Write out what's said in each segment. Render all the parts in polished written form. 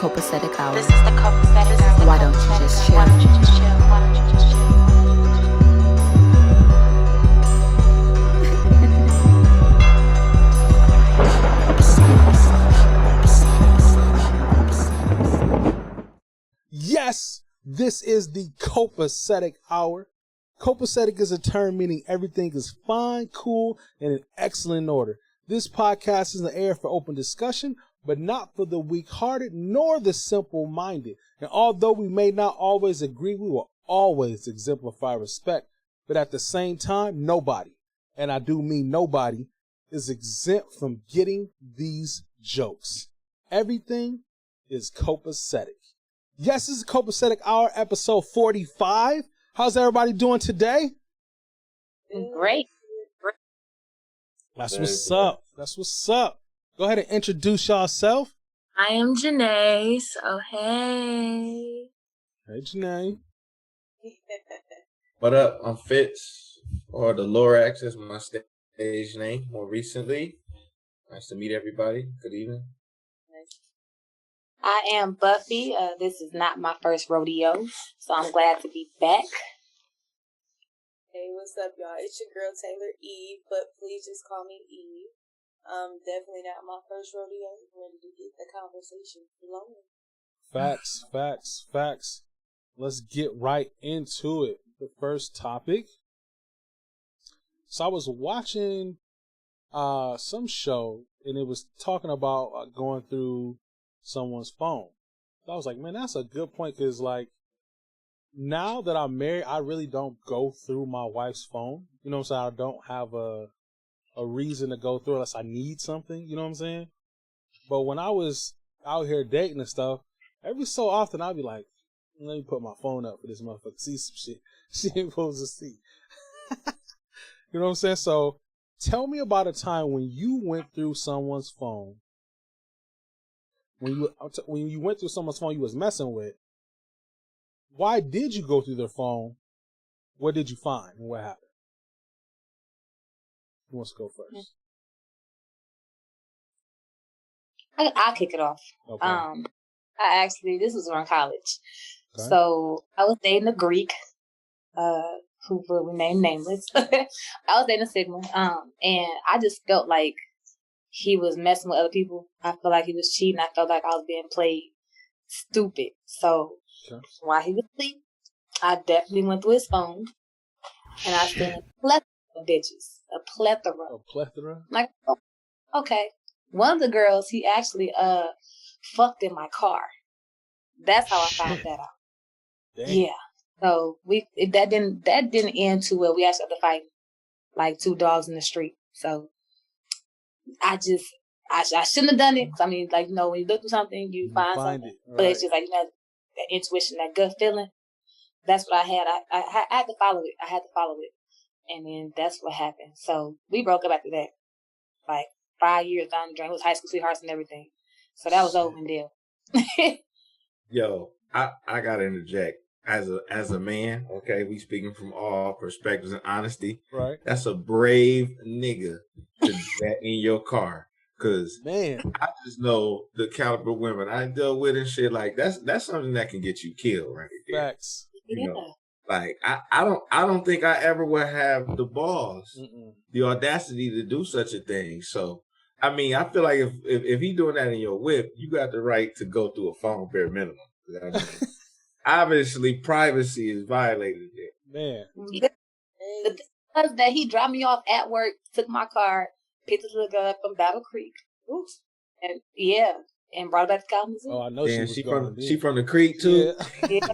copacetic hour. This is the copacetic hour. Why don't you just chill? Why don't you just chill? Why don't you just chill? Yes, this is the copacetic hour. Copacetic is a term meaning everything is fine, cool, and in excellent order. This podcast is an air for open discussion, but not for the weak-hearted nor the simple-minded. And although we may not always agree, we will always exemplify respect. But at the same time, nobody, and I do mean nobody, is exempt from getting these jokes. Everything is copacetic. Yes, this is Copacetic Hour, episode 45. How's everybody doing today? Great. That's what's up. That's what's up. Go ahead and introduce yourself. I am Janae, so hey. Hey, Janae. What up? I'm Fitz, or the Lorax is my stage name more recently. Nice to meet everybody. Good evening. I am Buffy. This is not my first rodeo, so I'm glad to be back. Hey, what's up, y'all? It's your girl Taylor Eve, but please just call me Eve. Definitely not my first rodeo. Ready to get the conversation flowing. Facts. Let's get right into it. The first topic. So I was watching some show, and it was talking about going through someone's phone. So I was like, man, that's a good point, because like, now that I'm married, I really don't go through my wife's phone. You know what I'm saying? I don't have a reason to go through unless I need something. You know what I'm saying? But when I was out here dating and stuff, every so often I'd be like, let me put my phone up for this motherfucker. See some shit she ain't supposed to see. You know what I'm saying? So tell me about a time when you went through someone's phone. When you went through someone's phone you was messing with. Why did you go through their phone? What did you find? And what happened? Who wants to go first? I'll kick it off. Okay. This was around college. Okay. So I was dating a Greek, who will remain nameless. I was dating a Sigma, and I just felt like he was messing with other people. I felt like he was cheating. I felt like I was being played stupid. So while he was asleep, I definitely went through his phone, and I seen a plethora of bitches. A plethora. Like, oh, okay. One of the girls, he actually fucked in my car. That's how I found that out. Damn. Yeah. So that didn't end too well. We actually had to fight like two dogs in the street. So I shouldn't have done it. 'Cause I mean, like, you know, when you look through something, you find something. it. Right. But it's just like, you know, that intuition, that gut feeling. That's what I had. I had to follow it. And then that's what happened. So we broke up after that. Like 5 years down the drain. It was high school sweethearts and everything. So that was over and deal. Yo, I gotta interject. As a man, okay, we speaking from all perspectives and honesty. Right. That's a brave nigga to do that in your car. Cause Man, I just know the caliber of women I dealt with and shit. Like that's something that can get you killed right there. facts. You know, like I don't think I ever would have the balls, the audacity to do such a thing. So I mean, I feel like if he doing that in your whip, you got the right to go through a phone bare minimum. I mean, obviously, privacy is violated there. Man. The thing was that he dropped me off at work, took my car, picked the little girl up from Battle Creek. Oops. And yeah, and brought her back to Kalamazoo. Oh, I know. Damn, she from the creek too. Yeah.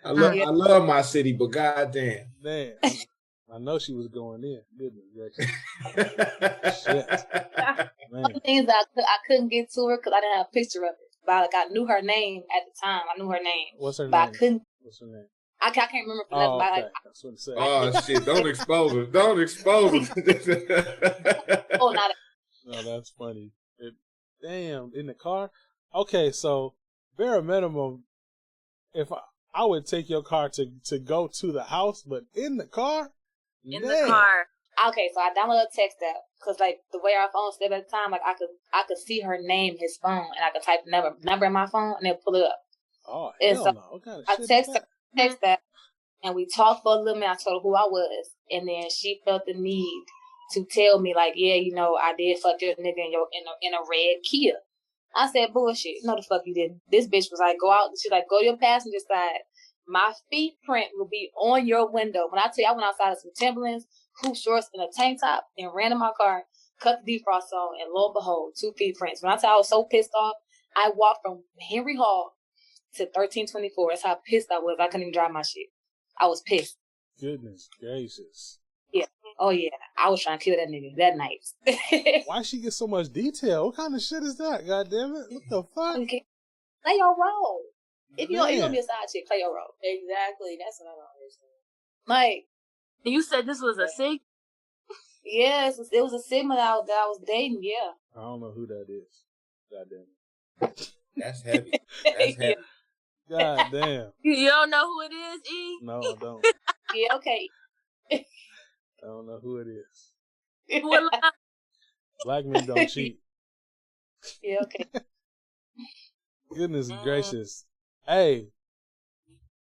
I love my city, but goddamn, Man, I know she was going in, didn't you? Shit. Man. One thing is that I couldn't get to her because I didn't have a picture of it. But like, I knew her name at the time. I knew her name. What's her but name? I couldn't. What's her name? I can't remember. Oh, but okay. like, That's what I'm saying. Oh shit! Don't expose her. Don't expose her. oh, not. No, that's funny. Damn, in the car. Okay, so bare minimum, if I would take your car to go to the house, but in the car, In the car. Okay, so I downloaded a text app because like the way our phone set at the time, like I could see her name, his phone, and I could type the number in my phone, and then pull it up. Oh And hell so no! What kind of I shit is text that? that, and we talked for a little minute. I told her who I was, and then she felt the need to tell me like, yeah, you know, I did fuck your nigga in a red Kia. I said, bullshit. No, the fuck you didn't. This bitch was like, go out. She's like, go to your passenger side. My feet print will be on your window. When I tell you, I went outside of some Timberlands, hoop shorts, and a tank top, and ran in my car, cut the defrost on, and lo and behold, 2 feet prints. When I tell you I was so pissed off, I walked from Henry Hall to 1324. That's how pissed I was. I couldn't even drive my shit. I was pissed. Goodness gracious. Yeah. Oh, yeah. I was trying to kill that nigga that night. Why she get so much detail? What kind of shit is that? God damn it! What the fuck? Okay. Play your role. If you're Man. gonna be a side chick, play your role. Exactly. That's what I don't understand. Like, You said this was a sig? yes, it was a Sigma that I was dating. Yeah. I don't know who that is. God damn it. That's heavy. That's heavy. God damn. You don't know who it is, E? No, I don't. Yeah. Okay. I don't know who it is. Well, Black men don't cheat. Yeah. Okay. Goodness gracious. Hey.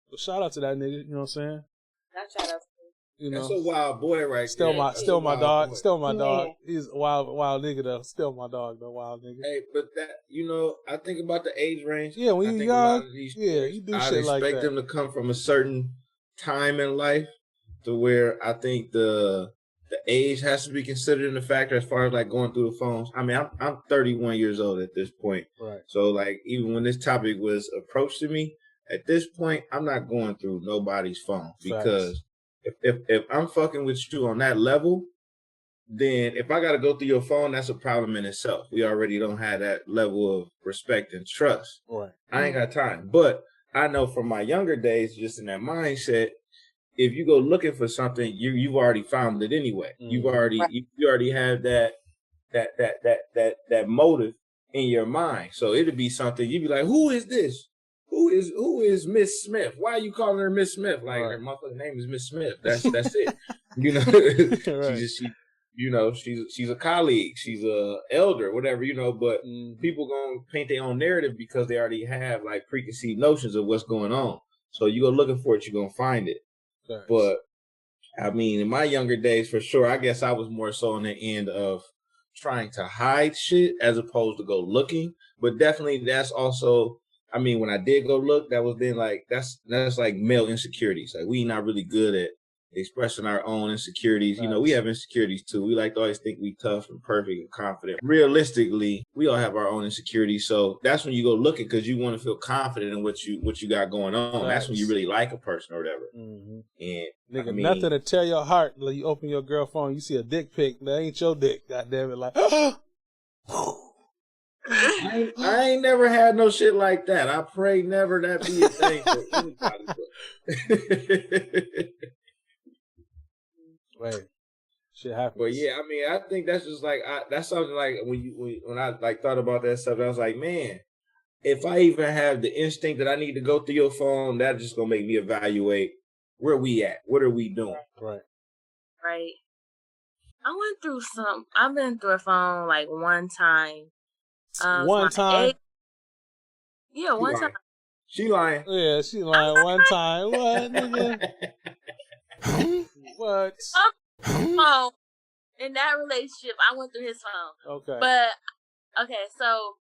Well, shout out to that nigga, you know what I'm saying? Not trying to. You know. That's a wild boy right Still there. my That's still a my wild dog. boy. Still my dog. Yeah. He's a wild nigga though. Still my dog though, wild nigga. Hey, but that, you know, I think about the age range. Yeah, when I you think a lot young, of these yeah, chicks, you do I'd shit like expect that. them to come from a certain time in life to where I think the age has to be considered in the factor as far as like going through the phones. I mean, I'm 31 years old at this point. Right. So like even when this topic was approached to me, at this point, I'm not going through nobody's phone because if I'm fucking with you on that level, then if I got to go through your phone, that's a problem in itself. We already don't have that level of respect and trust. Right. I ain't got time. But I know from my younger days, just in that mindset, if you go looking for something, you've already found it anyway. You already have that motive in your mind. So it'd be something you'd be like, who is this? Who is Miss Smith? Why are you calling her Miss Smith? Like her motherfucking name is Miss Smith. That's it. You know, she's a colleague, she's a elder, whatever, you know, but people gonna paint their own narrative because they already have like preconceived notions of what's going on. So you go looking for it, you're gonna find it. Thanks. But I mean, in my younger days, for sure, I guess I was more so on the end of trying to hide shit as opposed to go looking. But definitely that's also, I mean, when I did go look, that was then like, that's like male insecurities. Like we not really good at expressing our own insecurities. You know, we have insecurities too. We like to always think we tough and perfect and confident. Realistically, we all have our own insecurities. So that's when you go looking because you want to feel confident in what you got going on. That's when you really like a person or whatever. Mm-hmm. And nigga, nothing to tear your heart. Like you open your girl phone, you see a dick pic. That ain't your dick. God damn it! Like, I ain't never had no shit like that. I pray never that be a thing for anybody. Wait, shit happens. But yeah, I mean, I think that's just like that's something like when I like thought about that stuff, I was like, man, if I even have the instinct that I need to go through your phone, that's just gonna make me evaluate where we at, what are we doing, right. I've been through a phone like one time. One time. Yeah, one time. She lying. Yeah, she lying. One time. What, nigga? What? Oh, in that relationship, I went through his phone. Okay. But okay, so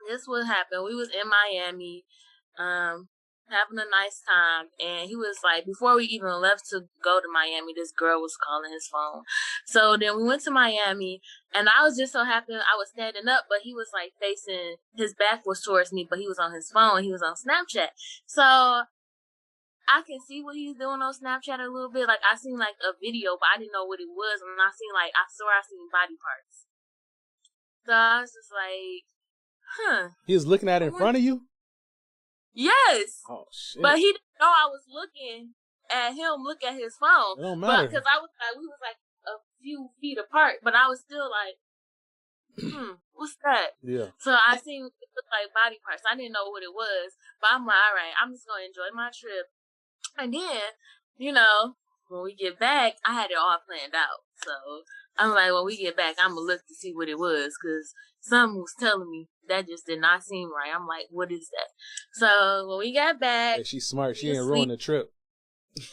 this would happen. We was in Miami, having a nice time, and he was like, before we even left to go to Miami, this girl was calling his phone. So then we went to Miami, and I was just so happy. I was standing up, but he was like facing, his back was towards me, but he was on his phone. He was on Snapchat. So I can see what he's doing on Snapchat a little bit. Like, I seen like a video, but I didn't know what it was. And I seen body parts. So I was just like, He was looking at it in front of you? Yes. Oh, shit. But he didn't know I was looking at him look at his phone. It don't matter. But because we was like a few feet apart, but I was still like, what's that? Yeah. So I seen it looked like body parts. I didn't know what it was. But I'm like, all right, I'm just going to enjoy my trip. And then, you know, when we get back, I had it all planned out. So I'm like, when we get back, I'm gonna look to see what it was, because something was telling me that just did not seem right. I'm like, what is that? So when we got back, Hey, she's smart. She ain't sleep. ruined the trip.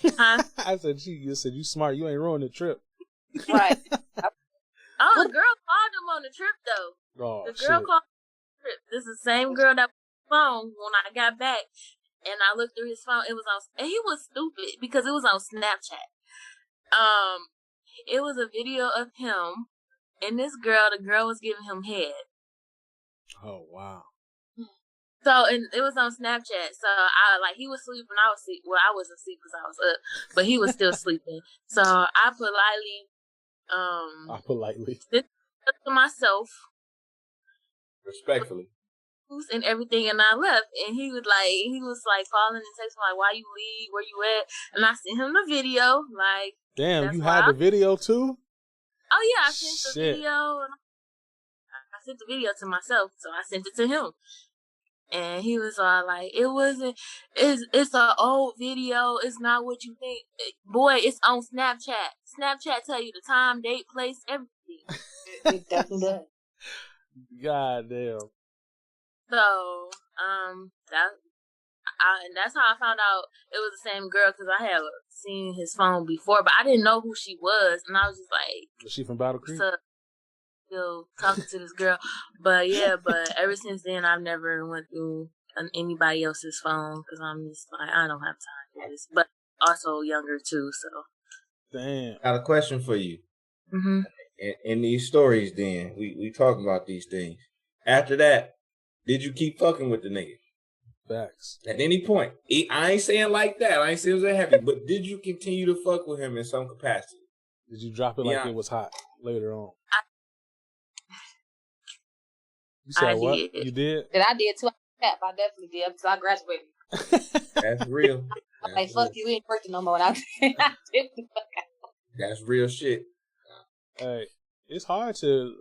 Huh? I said, you said you smart. You ain't ruined the trip. Right. Oh, the girl called him on the trip though. Oh, The girl shit. called on the trip. This is the same girl that was on the phone when I got back, and I looked through his phone. It was on, and he was stupid because it was on Snapchat. It was a video of him and this girl. The girl was giving him head. Oh, wow. So, and it was on Snapchat. So he was sleeping. I was asleep. Well, I wasn't asleep because I was up, but he was still sleeping. So I politely, did to myself, Respectfully. and everything, and I left. And he was like calling and texting like, "Why you leave? Where you at?" And I sent him the video. Like, damn, you had the video too? Oh yeah, I sent the video. And I sent the video to myself, so I sent it to him. And he was all like, "It wasn't. It's an old video. It's not what you think, boy. It's on Snapchat. Snapchat tell you the time, date, place, everything." It definitely does. God damn. So, and that's how I found out it was the same girl, because I had seen his phone before, but I didn't know who she was, and I was just like, Was she from Battle Creek? Still talking to this girl, but ever since then I've never went through anybody else's phone, because I'm just like, I don't have time for this. But also younger too, so. Damn. Got a question for you. Mm-hmm. In these stories, then we talk about these things. After that, did you keep fucking with the nigga? Facts. At any point, I ain't saying like that. I ain't saying it was heavy, but did you continue to fuck with him in some capacity? Did you drop it like it was hot later on? You said what? Did. You did? And I did too. I definitely did because I graduated. That's real. I'm like, fuck you, we ain't working no more. And I did. That's real shit. Hey, it's hard to,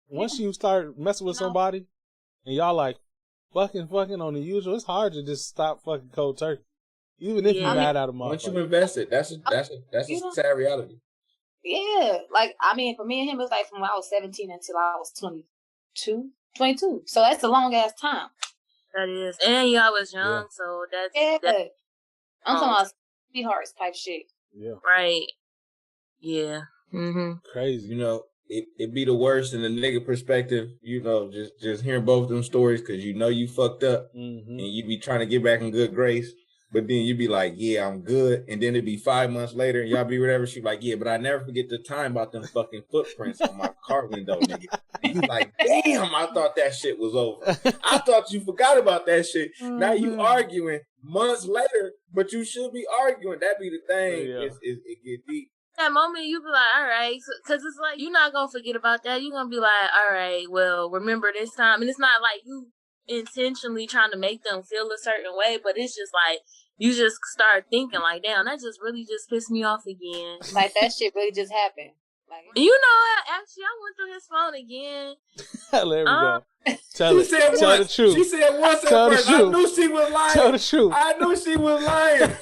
once you start messing with somebody and y'all like fucking on the usual, it's hard to just stop fucking cold turkey. Even if you're mad at a motherfucker. Once you invested, that's a sad reality. Yeah. Like, I mean, for me and him, it was like from when I was 17 until I was 22. So that's a long ass time. That is. And y'all was young, so that's... Yeah. I'm talking about sweethearts type shit. Yeah. Right. Yeah. Mm-hmm. Crazy. You know, it be the worst in the nigga perspective, you know, just hearing both of them stories, because you know you fucked up, and you be trying to get back in good grace, but then you be like, yeah, I'm good, and then it'd be 5 months later, and y'all be whatever, she like, yeah, but I never forget the time about them fucking footprints on my car window, nigga. And you like, damn, I thought that shit was over. I thought you forgot about that shit. Now you arguing months later, but you should be arguing. That be the thing. Yeah. It get deep. That moment you be like, all right, because it's like, you're not going to forget about that. You're going to be like, all right, well, remember this time. And it's not like you intentionally trying to make them feel a certain way, but it's just like, you just start thinking like, damn, that just really just pissed me off again. Like, that shit really just happened. Like, you know, actually, I went through his phone again. There we go. Tell the truth. She said once at first. I knew she was lying. Tell the truth. I knew she was lying.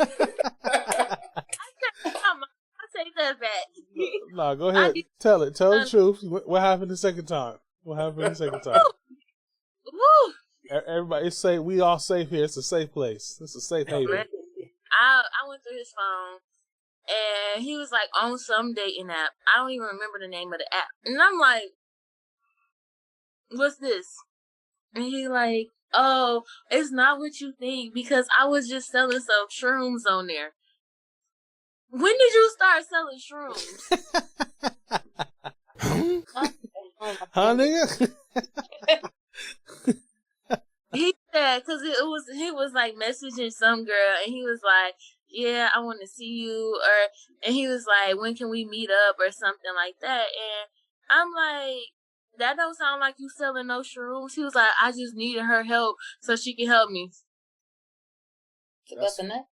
I take that back. No, go ahead. Tell it. Tell the truth. What happened the second time? Woo! Everybody, it's safe. We all safe here. It's a safe place. It's a safe haven. I went through his phone, and he was like on some dating app. I don't even remember the name of the app. And I'm like, what's this? And he like, oh, it's not what you think, because I was just selling some shrooms on there. When did you start selling shrooms? Huh, nigga? He said, because he was like messaging some girl, and he was like, yeah, I want to see you, and he was like, when can we meet up or something like that? And I'm like, that don't sound like you selling no shrooms. He was like, I just needed her help so she can help me. To bust a nut?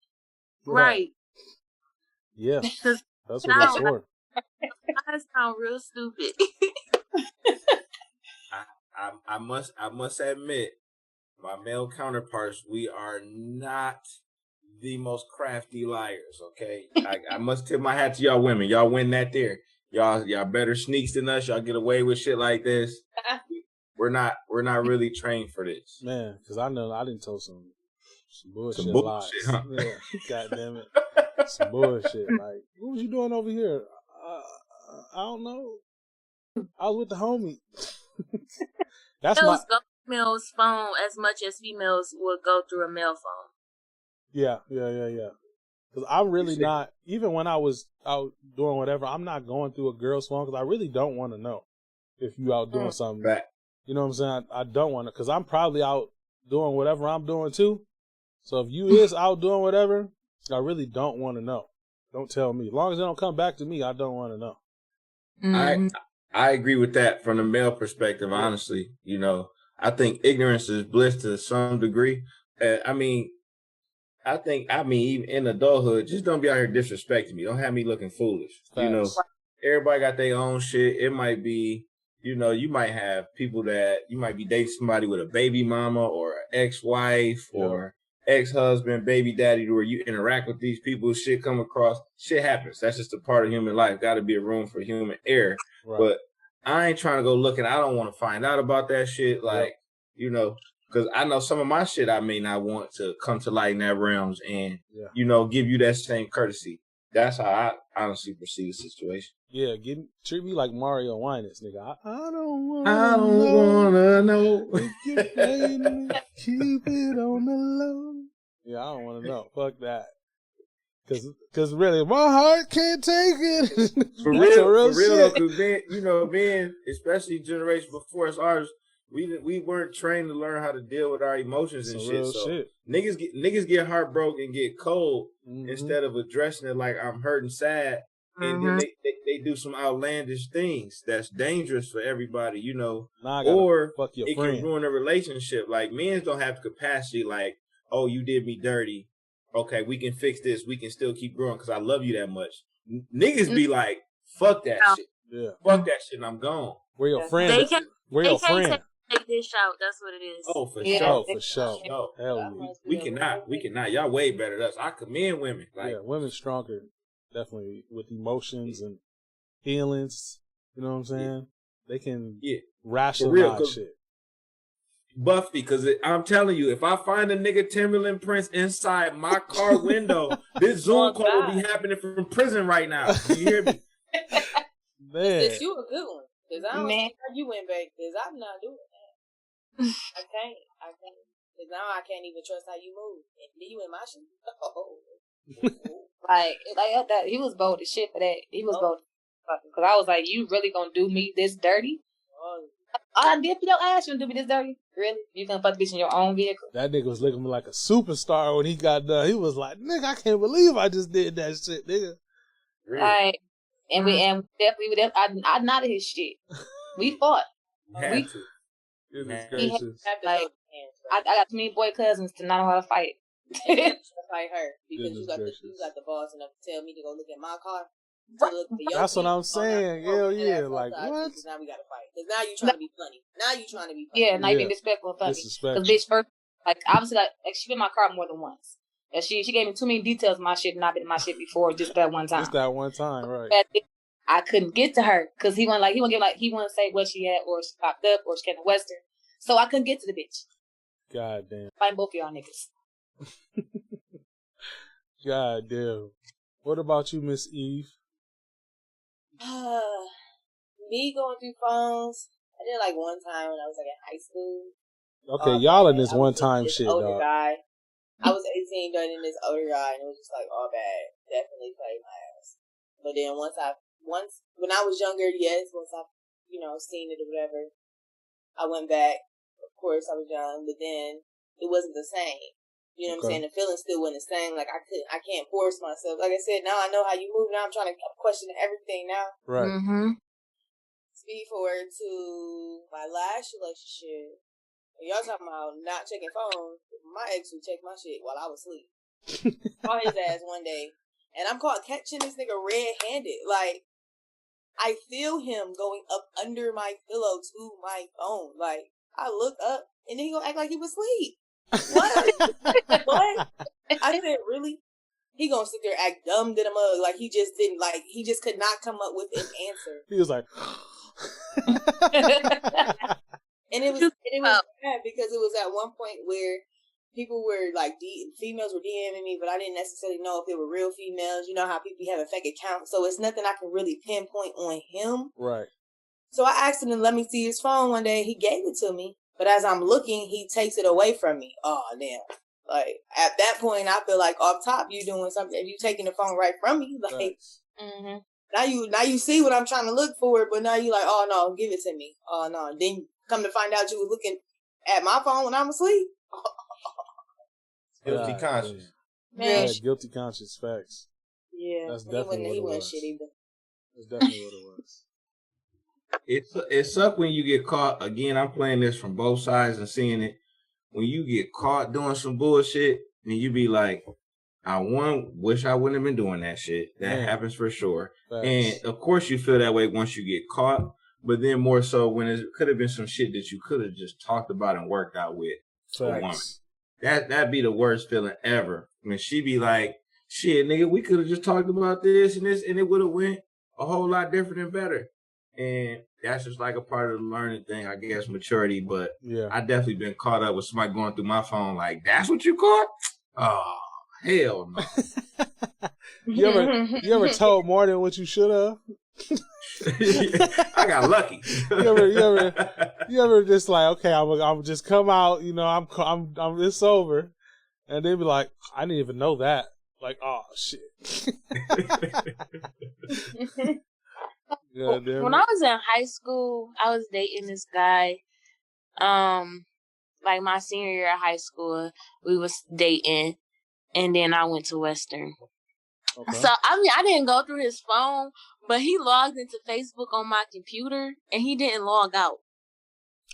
Right. Yeah. That's what it's for. I sound real stupid. I must admit, my male counterparts, we are not the most crafty liars, okay? I must tip my hat to y'all women. Y'all win that there. y'all better sneaks than us. Y'all get away with shit like this. We're not really trained for this. Man, because I know I didn't tell some bullshit, lies. Huh? Yeah, God damn it. Some bullshit. Like, what was you doing over here? I don't know. I was with the homie. That's Males go through males' phone as much as females would go through a male phone. Yeah. Because I'm really not, even when I was out doing whatever, I'm not going through a girl's phone because I really don't want to know if you out doing something. Right. You know what I'm saying? I don't want to, because I'm probably out doing whatever I'm doing too. So if you is out doing whatever, I really don't want to know. Don't tell me. As long as they don't come back to me, I don't want to know. Mm-hmm. I agree with that from the male perspective, honestly. You know, I think ignorance is bliss to some degree. I mean, even in adulthood, just don't be out here disrespecting me. Don't have me looking foolish. Facts. You know, everybody got their own shit. It might be, you know, you might have people that you might be dating somebody with a baby mama or an ex-wife or ex-husband, baby daddy, where you interact with these people, shit come across, shit happens. That's just a part of human life. Got to be a room for human error. Right. But I ain't trying to go looking. I don't want to find out about that shit. Like, you know, because I know some of my shit I may not want to come to light in that realms and, you know, give you that same courtesy. That's how I honestly perceive the situation. Yeah, treat me like Mario Winans, nigga. I don't wanna know. If you're playing, keep it on the low. Yeah, I don't want to know. Fuck that. Cause really, my heart can't take it. For real, because men, especially generation before us, ours, we weren't trained to learn how to deal with our emotions and shit. So niggas get heartbroken, get cold instead of addressing it like I'm hurt and sad. And then they do some outlandish things that's dangerous for everybody, you know. Or it can ruin a relationship. Like, men don't have the capacity like, oh, you did me dirty. Okay, we can fix this. We can still keep growing because I love you that much. Niggas be like, fuck that shit. Yeah. Fuck that shit and I'm gone. Where your friend? Where your friend? Take this out. That's what it is. Oh, for sure. No. Hell yeah. We cannot. Y'all way better than us. I commend women. Like, women stronger. Definitely with emotions and feelings. You know what I'm saying? They can rationalize shit. Buffy, because I'm telling you, if I find a nigga Timberland prints inside my car window, this Zoom call will be happening from prison right now. You hear me? Man. You a good one. Because I don't see how you went back, because I'm not doing that. I can't. Because now I can't even trust how you move. And you in my shoes. Like that. He was bold as shit for that. He was bold. Because I was like, you really gonna do me this dirty? I did your ass. You gonna do me this dirty? Really? You gonna fuck the bitch in your own vehicle? That nigga was looking like a superstar when he got done. He was like, nigga, I can't believe I just did that shit, nigga. Really? Like, and we definitely, I nodded his shit. We fought. Goodness gracious. Like, I got too many boy cousins to not know how to fight. Fight her because you got the boss enough to tell me to go look at my car. That's what I'm saying. Hell yeah. Like, what? Now we gotta fight. Because now you trying to be funny. Yeah, now you being disrespectful and funny. Because bitch, first, like, obviously, like she been in my car more than once. And she gave me too many details of my shit and I've been in my shit before just that one time. Just that one time, right. I couldn't get to her because he wouldn't say what she had or she popped up or she came to Western. So I couldn't get to the bitch. God damn. Fight both of y'all niggas. God damn. What about you, Miss Eve? Me going through phones. I did like one time when I was like in high school. Okay, y'all in this one time shit, dog. Guy. I was 18 dating this older guy, and it was just like all bad. Definitely played my ass. But then when I was younger, once I seen it or whatever, I went back. Of course, I was young, but then it wasn't the same. You know what I'm saying? The feeling still wasn't the same. Like I can't force myself. Like I said, now I know how you move. Now I'm trying to question everything now. Right. Mm-hmm. Speed forward to my last relationship. Y'all talking about not checking phones. My ex would check my shit while I was asleep. Call his ass one day, and I'm caught catching this nigga red-handed. Like, I feel him going up under my pillow to my phone. Like, I look up, and then he gonna act like he was asleep. What? What? I said, really? he gonna sit there act dumb to the mug, like he just didn't, like he just could not come up with an answer. He was like, and it was bad because it was at one point where people were like, females were DMing me, but I didn't necessarily know if they were real females. You know how people have a fake account, so it's nothing I can really pinpoint on him. right. So I asked him to let me see his phone one day. He gave it to me, but as I'm looking, he takes it away from me. Oh damn! Like at that point, I feel like off top, you doing something. If you taking the phone right from me, like now you see what I'm trying to look for, but now you like, oh no, give it to me. Oh no, then come to find out you were looking at my phone when I'm asleep. Guilty conscience. Man, Yeah, guilty conscience, facts. Yeah, That's definitely what it was. Shit either. That's definitely what it was. It sucks when you get caught. Again, I'm playing this from both sides and seeing it. When you get caught doing some bullshit, and you be like, I wish I wouldn't have been doing that shit. That happens for sure. Facts. And of course you feel that way once you get caught, but then more so when it could have been some shit that you could have just talked about and worked out with a woman. That'd be the worst feeling ever. When she be like, shit, nigga, we could have just talked about this, and it would have went a whole lot different and better. And that's just like a part of the learning thing, I guess, maturity. But I definitely been caught up with somebody going through my phone like, that's what you caught? Oh, hell no. You ever told more than what you should have? I got lucky. you ever just like, okay, I'm just come out, you know, I'm it's over, and they be like, I didn't even know that. Like, oh shit. When I was in high school, I was dating this guy. Like my senior year of high school, we was dating, and then I went to Western. Okay. So I mean, I didn't go through his phone, but he logged into Facebook on my computer, and he didn't log out.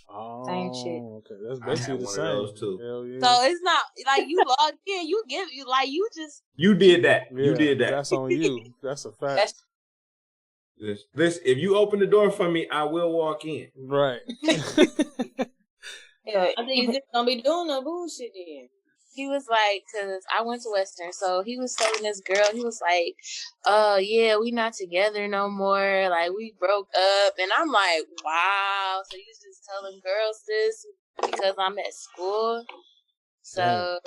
Oh, same shit. Okay, that's basically the same. Too. Yeah. So it's not like you logged in, you did that. Yeah, you did that. That's on you. That's a fact. Listen, if you open the door for me, I will walk in. Right. Yeah, I think you just don't be doing no bullshit then. He was like, because I went to Western, so he was telling this girl, he was like, yeah, we not together no more. Like, we broke up. And I'm like, wow. So you just telling girls this because I'm at school? So,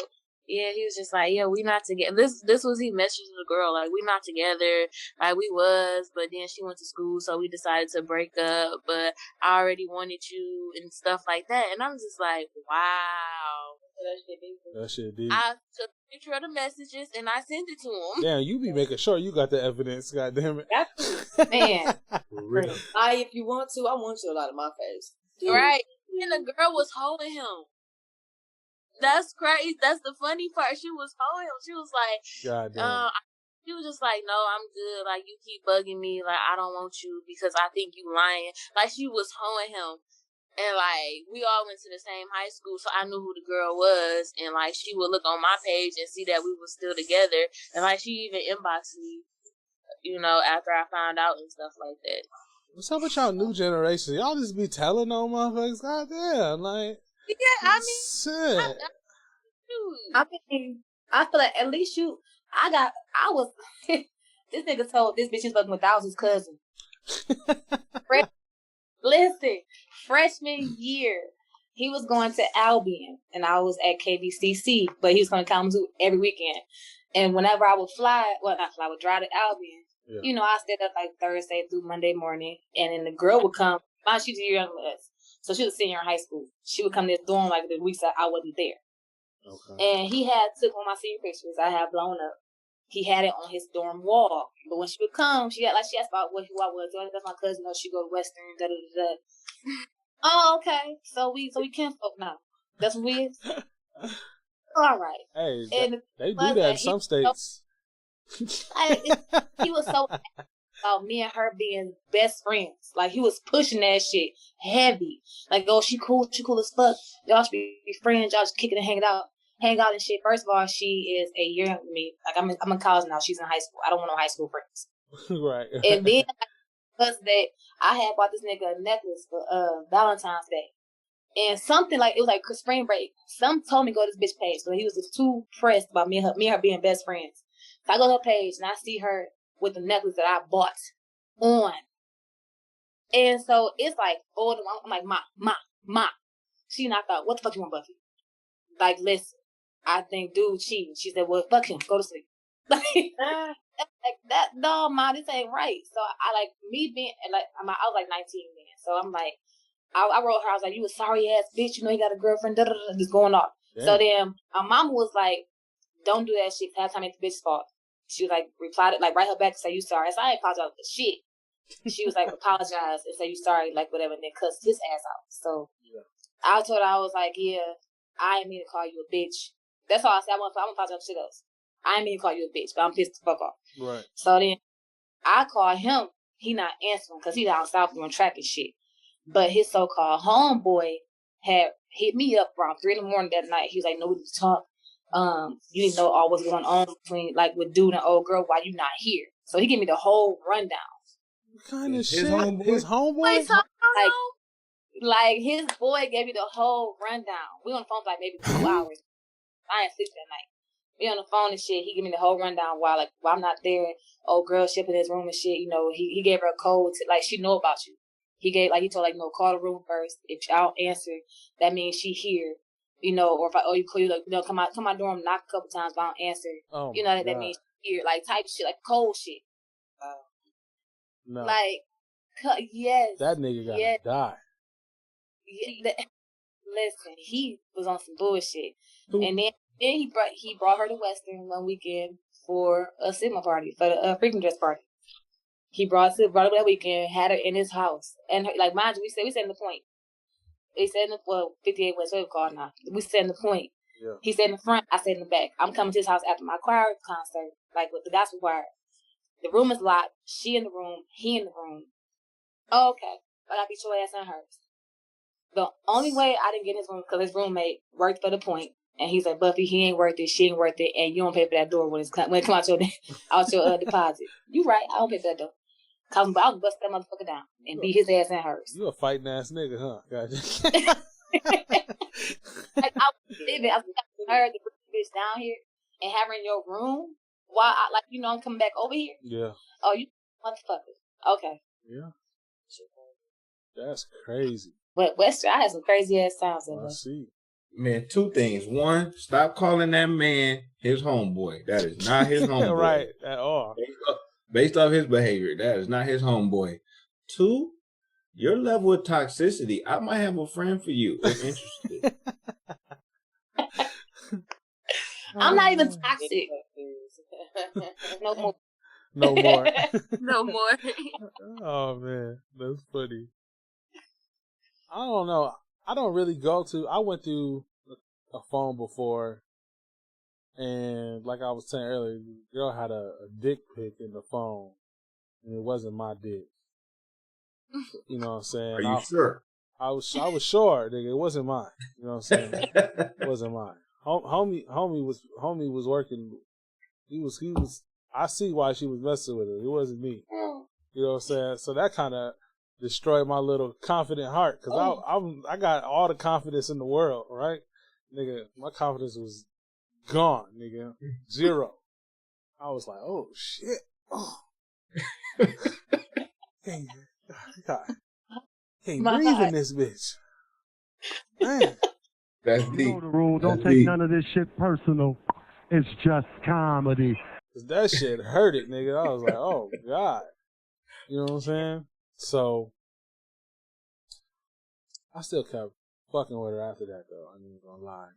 yeah, he was just like, yeah, we not together. This was he messaging the girl, like, we not together. Like, we was, but then she went to school, so we decided to break up. But I already wanted you and stuff like that. And I'm just like, wow. That shit deep. I took a picture of the messages and I sent it to him. Damn, you be making sure you got the evidence. God damn it. Man. If you want to, I want you a lot of my face. Dude. Right. And the girl was holding him. That's crazy. That's the funny part. She was holding him. She was like, God damn. She was just like, no, I'm good. Like, you keep bugging me. Like, I don't want you because I think you lying. Like, she was holding him. And, like, we all went to the same high school, so I knew who the girl was. And, like, she would look on my page and see that we were still together. And, like, she even inboxed me, you know, after I found out and stuff like that. What's up with y'all new generation? Y'all just be telling on motherfuckers? God damn, like... Yeah, I mean... Shit. I feel like at least this nigga told this bitch he's fucking with Thousands' cousin. Listen, freshman year, he was going to Albion, and I was at KBCC, but he was going to come to every weekend. And whenever I would I would drive to Albion. Yeah. You know, I stayed up like Thursday through Monday morning, and then the girl would come. She's a year younger than us, so she was a senior in high school. She would come to the dorm like the weeks that I wasn't there. Okay. And he took one of my senior pictures I have blown up. He had it on his dorm wall. But when she would come, she asked about who I was. So that's my cousin. She go to Western. Da da da da. Oh, okay. So we kinfolk now. That's what we is. All right. Hey, they do that in some states. He was so about me and her being best friends. Like, he was pushing that shit heavy. Like, oh, she cool as fuck. Y'all should be friends. Y'all just kicking and hang out and shit. First of all, she is a year younger than me. Like, I'm in college now. She's in high school. I don't want no high school friends. Right. And then because that I had bought this nigga a necklace for Valentine's Day. And something like, it was like spring break. Some told me go to this bitch page, but he was just too pressed about me and her being best friends. So I go to her page and I see her with the necklace that I bought on. And so it's like, oh, I'm like, Ma. She and I thought, what the fuck you want, Buffy? Like, listen, I think dude cheating. She said, well, fuck him, go to sleep. Like that, no, Ma, this ain't right. So I like me being like, I was like 19 then. So I'm like, I wrote her. I was like, you a sorry ass bitch. You know you got a girlfriend. Da, da, da, just going off. Damn. So then my mama was like, don't do that shit. Half time it's the bitch's fault. She was like, replied it, like, write her back and say you sorry. So I ain't apologize for shit. She was like, apologize and say you sorry, like whatever, and then cuss his ass out. So yeah. I told her, I was like, yeah, I ain't mean to call you a bitch. That's all I said. I'm gonna apologize for shit else. I ain't mean to call you a bitch, but I'm pissed the fuck off. Right. So then I call him. He not answering because he down south doing track and shit. But his so-called homeboy had hit me up around 3 in the morning that night. He was like, no, we need to talk. You didn't know all what's going on between, like, with dude and old girl while you not here. So he gave me the whole rundown. What kind of shit? His homeboy? Like, his boy gave me the whole rundown. We on the phone for like maybe 2 hours. I ain't sleep that night. We on the phone and shit. He gave me the whole rundown while I'm not there. Old girl shipping his room and shit. You know, he gave her a code to, like, she know about you. He told, like, no, call the room first. If I don't answer, that means she here. You know, or if you call you, like, you know, come out dorm, knock a couple times, but I don't answer. Oh, you know, that means she here. Like, type shit, like, cold shit. No. Like, yes. That nigga gotta die. Yeah, listen, he was on some bullshit. And then he brought her to Western one weekend for a Sigma party, for the freaking dress party. He brought her that weekend, had her in his house. And, her, like, mind you, we said in the point. They said in the, 58 West, what we call it now. We said in the point. Yeah. He said in the front, I said in the back. I'm coming to his house after my choir concert, like with the gospel choir. The room is locked. She in the room. He in the room. Oh, okay. I gotta beat your ass in hers. The only way I didn't get in his room because his roommate worked for the point. And he's like, Buffy, he ain't worth it. She ain't worth it. And you don't pay for that door when it come out your deposit. You right. I don't pay for that door. I'll bust that motherfucker down and beat his ass in hers. You a fighting ass nigga, huh? Gotcha. Like, I was living. I heard the bitch down here and have her in your room while I'm coming back over here. Yeah. Oh, you motherfucker. Okay. Yeah. That's crazy. But Western, I had some crazy ass times in there. I see. Man, 2 things. 1, stop calling that man his homeboy. That is not his homeboy. Right, at all. Based off his behavior, that is not his homeboy. 2, your level of toxicity, I might have a friend for you if interested. I'm not even toxic. No more. No more. No more. Oh, man. That's funny. I don't know. I don't really I went through a phone before, and like I was saying earlier, the girl had a dick pic in the phone, and it wasn't my dick. You know what I'm saying? Are you sure? I was sure, nigga. It wasn't mine. You know what I'm saying? It wasn't mine. Homie was working. He was. I see why she was messing with it. It wasn't me. You know what I'm saying? So that kind of destroyed my little confident heart because I got all the confidence in the world, right? Nigga, my confidence was gone, nigga. 0. I was like, oh shit. Oh. Can't breathe in this bitch. Man. That's deep. You know the rule. Don't That's take deep. none of this shit personal. It's just comedy. That shit hurt it, nigga. I was like, oh God. You know what I'm saying? So I still kept fucking with her after that, though. I ain't gonna lie.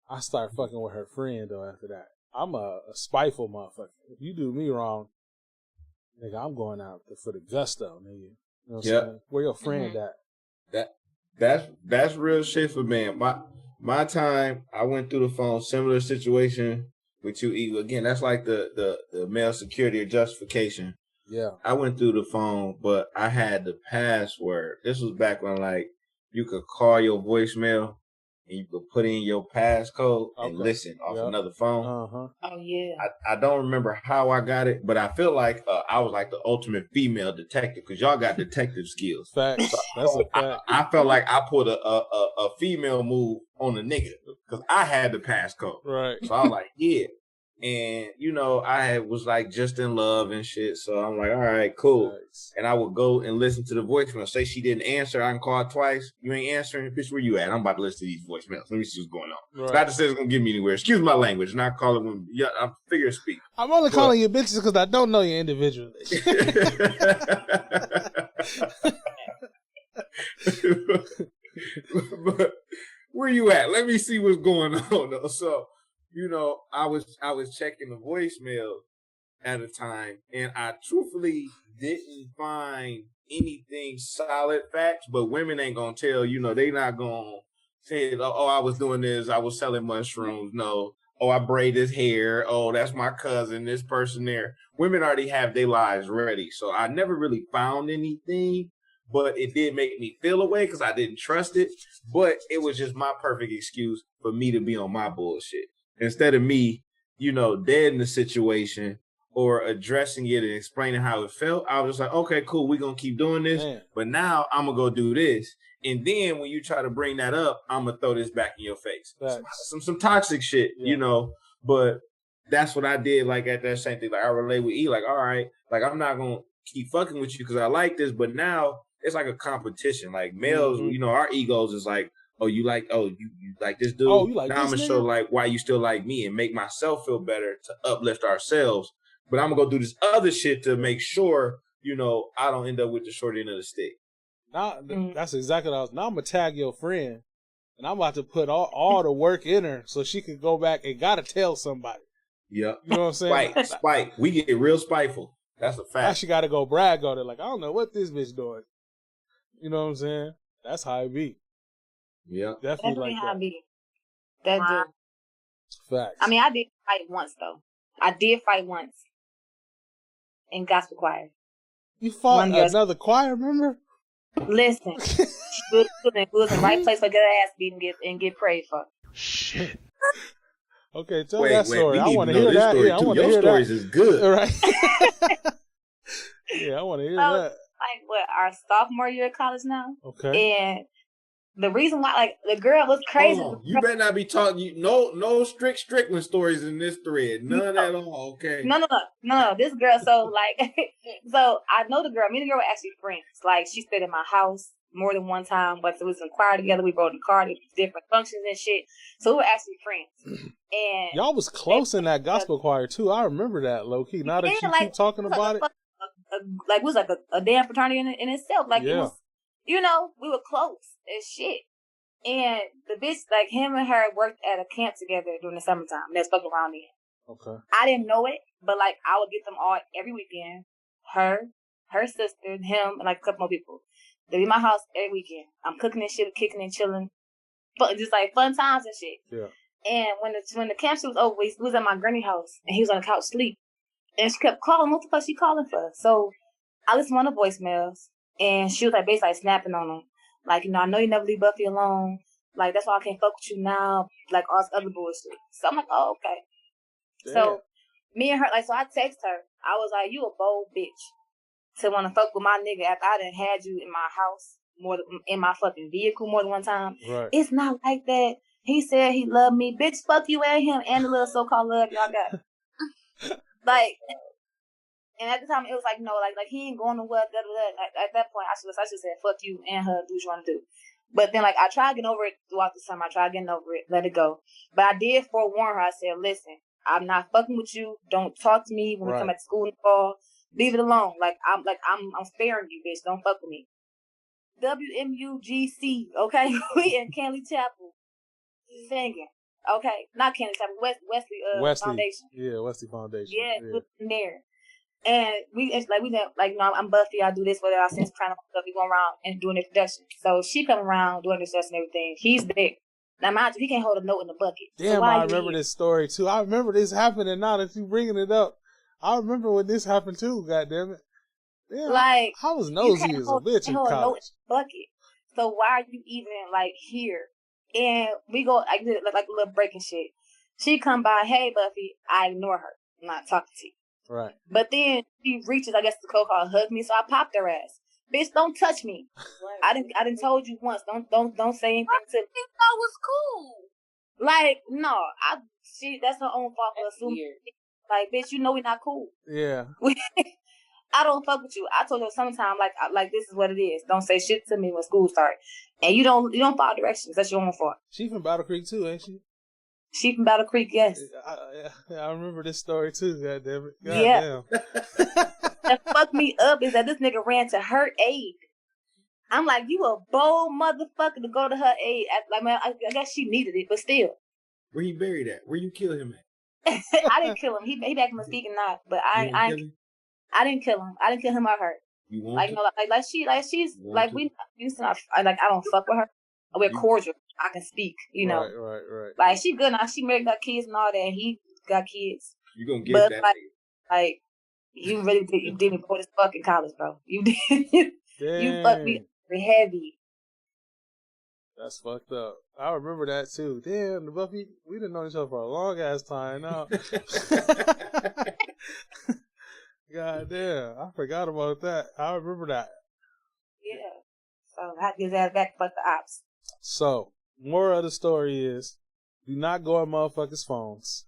I started fucking with her friend, though, after that. I'm a spiteful motherfucker. If you do me wrong, nigga, I'm going out for the gusto, nigga. You know what I'm saying? Where your friend at? That's real shit for man. My time, I went through the phone, similar situation with you. Again, that's like the male security or justification. Yeah. I went through the phone, but I had the password. This was back when, like, you could call your voicemail and you could put in your passcode and listen off another phone. Uh-huh. Oh, yeah. I don't remember how I got it, but I feel like I was like the ultimate female detective because y'all got detective skills. Facts. That's a fact. I felt like I put a female move on a nigga because I had the passcode. Right. So I was like, yeah. And, you know, was like just in love and shit. So I'm like, all right, cool. Nice. And I would go and listen to the voicemail. Say she didn't answer. I can call twice. You ain't answering. Bitch, where you at? I'm about to listen to these voicemails. Let me see what's going on. Right. Not to say it's going to get me anywhere. Excuse my language. Not calling them. Yeah, I'm figure of speech. I'm only calling you bitches because I don't know you individually. But where you at? Let me see what's going on, though. So, you know, I was checking the voicemail at a time, and I truthfully didn't find anything solid facts, but women ain't gonna tell, you know, they not gonna say, oh, I was doing this, I was selling mushrooms. No. Oh, I braid his hair. Oh, that's my cousin, this person there. Women already have their lives ready. So I never really found anything, but it did make me feel away because I didn't trust it. But it was just my perfect excuse for me to be on my bullshit. Instead of me, you know, dead in the situation or addressing it and explaining how it felt, I was just like, okay, cool, we're going to keep doing this. Man. But now I'm going to go do this. And then when you try to bring that up, I'm going to throw this back in your face. Some toxic shit, you know. But that's what I did, like, at that same thing. Like, I relate with E, like, all right, like, I'm not going to keep fucking with you because I like this. But now it's like a competition. Like, males, you know, our egos is like, oh, you like this dude? Oh, you like now this I'm going to show, like, why you still like me and make myself feel better to uplift ourselves. But I'm going to go do this other shit to make sure, you know, I don't end up with the short end of the stick. Now, that's exactly what I was. Now I'm going to tag your friend, and I'm about to put all the work in her so she can go back and got to tell somebody. Yep. You know what I'm saying? Spite. We get real spiteful. That's a fact. Now she got to go brag on it. Like, I don't know what this bitch doing. You know what I'm saying? That's how it be. Yeah. Definitely like how it be. That do. Facts. I mean, I did fight once, though. I did fight once. In gospel choir. You fought another choir member? Listen, she was in the right place for get her ass beat and get prayed for. Shit. Okay, tell that story. I want to hear that. Yeah, I want to hear that. Your stories is good. Right. Yeah, I want to hear that. Like what? Our sophomore year of college now. Okay. And the reason why, like, the girl was crazy. You better not be talking. No Strickland stories in this thread. None at all. Okay. No. This girl. So like, so I know the girl. Me and the girl were actually friends. Like, she stayed in my house more than one time. But it was in choir together. We rode in the car to different functions and shit. So we were actually friends. And y'all was close in that gospel choir too. I remember that, low key. Now that you keep talking about it, like it was like a damn fraternity in itself. Like it was. You know, we were close as shit. And the bitch, like, him and her worked at a camp together during the summertime. That's fucking around then. Okay. I didn't know it, but, like, I would get them all every weekend. Her sister, him, and, like, a couple more people. They'd be in my house every weekend. I'm cooking and shit, kicking and chilling. But just, like, fun times and shit. Yeah. And when the camp shit was over, we was at my granny house, and he was on the couch asleep. And she kept calling. What the fuck she calling for? So I listened to one of the voicemails. And she was like basically like snapping on him. Like, you know, I know you never leave Buffy alone. Like, that's why I can't fuck with you now. Like, all this other bullshit. So I'm like, oh, okay. Damn. So me and her, like, so I text her. I was like, you a bold bitch to want to fuck with my nigga after I done had you in my house in my fucking vehicle more than one time. Right. It's not like that. He said he loved me. Bitch, fuck you and him and the little so-called love y'all got. Like... And at the time, it was like, no, like he ain't going to what, Like, at that point, I should have said, fuck you and her, do what you want to do. But then, like, I tried getting over it throughout the summer. I tried getting over it, let it go. But I did forewarn her. I said, listen, I'm not fucking with you. Don't talk to me when we come at school in the fall. Leave it alone. Like, I'm sparing you, bitch. Don't fuck with me. WMUGC, okay? We in Canley Chapel singing. Okay? Not Canley Chapel, Wesley Foundation. Yeah, Wesley Foundation. Yeah. In there. And I'm Buffy, I do this, whether I send trying to stuff, we go around and doing the production. So she come around doing this and everything. He's there. Now mind you, he can't hold a note in the bucket. Damn, so I remember this story too. I remember this happening now that you bringing it up. I remember when this happened too, goddammit. Damn, like, I was nosy as a bitch in college. A note in the bucket. So why are you even like here? And we go like a little breaking shit. She come by, hey Buffy, I ignore her. I'm not talking to you. Right. But then she reaches, I guess the code called hug me, so I popped her ass. Bitch, don't touch me. I didn't told you once. Don't say anything to me. I think that was cool. Like, no, that's her own fault for That's assuming. weird. Like, bitch, you know we not cool. Yeah. I don't fuck with you. I told her sometime, like this is what it is. Don't say shit to me when school starts. And you don't follow directions. That's your own fault. She from Battle Creek too, ain't she? She from Battle Creek, yes. I remember this story too. God damn it. Yeah. That fucked me up is that this nigga ran to her aid. I'm like, you a bold motherfucker to go to her aid. Like, man, I guess she needed it, but still. Where he buried at? Where you kill him at? I didn't kill him. He back in Mesquite and not, but I didn't kill him. I didn't kill him or her. You want like, to? you know, she's like we used to not. I don't fuck with her. We're cordial. I can speak. You know. Right. Like she good now. She married, got kids and all that. And he got kids. You gonna get but that? Like you really did me for this fucking college, bro. You did. You fucked me heavy. That's fucked up. I remember that too. Damn, the Buffy, we didn't know each other for a long ass time now. God damn, I forgot about that. I remember that. Yeah. So I had to get his ass back but the ops. So, moral of the story is, do not go on motherfuckers' phones.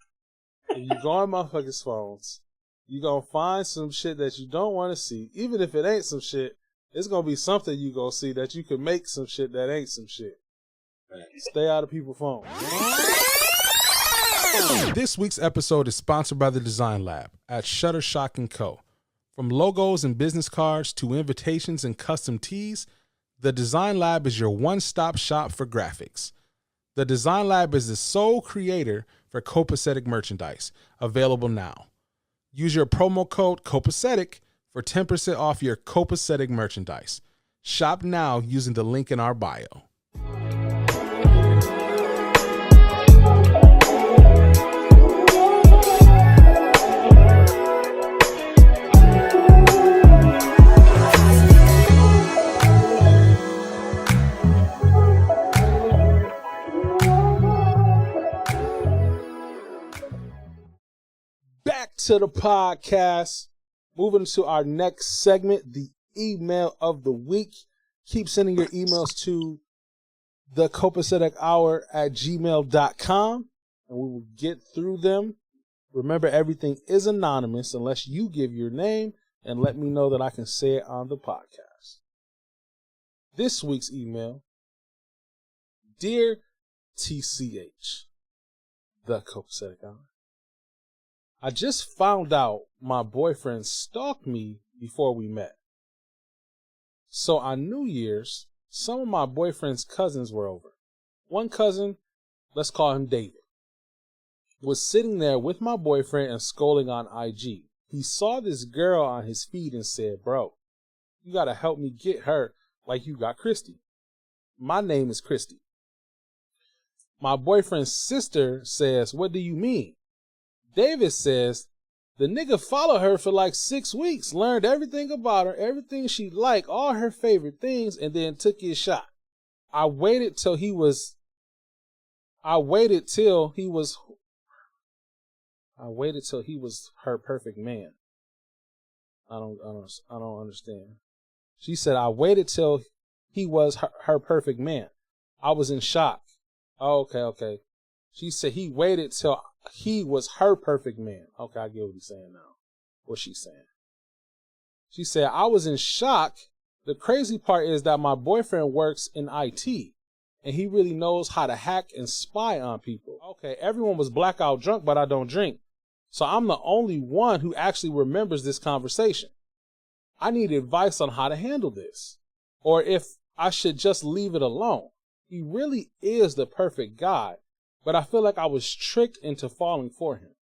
If you go on motherfuckers' phones, you gonna find some shit that you don't want to see. Even if it ain't some shit, it's gonna be something you gonna see that you can make some shit that ain't some shit. Stay out of people's phones. This week's episode is sponsored by the Design Lab at Shutterstock & Co. From logos and business cards to invitations and custom tees, the Design Lab is your one-stop shop for graphics. The Design Lab is the sole creator for copacetic merchandise, available now. Use your promo code COPACETIC for 10% off your copacetic merchandise. Shop now using the link in our bio. Back to the podcast. Moving to our next segment, the email of the week. Keep sending your emails to thecopacetichour@gmail.com and we will get through them. Remember, everything is anonymous unless you give your name and let me know that I can say it on the podcast. This week's email: Dear TCH, the Copacetic Hour. I just found out my boyfriend stalked me before we met. So on New Year's, some of my boyfriend's cousins were over. One cousin, let's call him David, was sitting there with my boyfriend and scrolling on IG. He saw this girl on his feed and said, "Bro, you gotta help me get her like you got Christy." My name is Christy. My boyfriend's sister says, "What do you mean?" David says, "The nigga followed her for like 6 weeks, learned everything about her, everything she liked, all her favorite things, and then took his shot. I waited till he was her perfect man." I don't understand. She said, "I waited till he was her perfect man." I was in shock. Oh, okay. She said he waited till he was her perfect man. Okay, I get what he's saying now. What she's saying. She said, "I was in shock. The crazy part is that my boyfriend works in IT and he really knows how to hack and spy on people." Okay, everyone was blackout drunk, but I don't drink. So I'm the only one who actually remembers this conversation. I need advice on how to handle this, or if I should just leave it alone. He really is the perfect guy, but I feel like I was tricked into falling for him.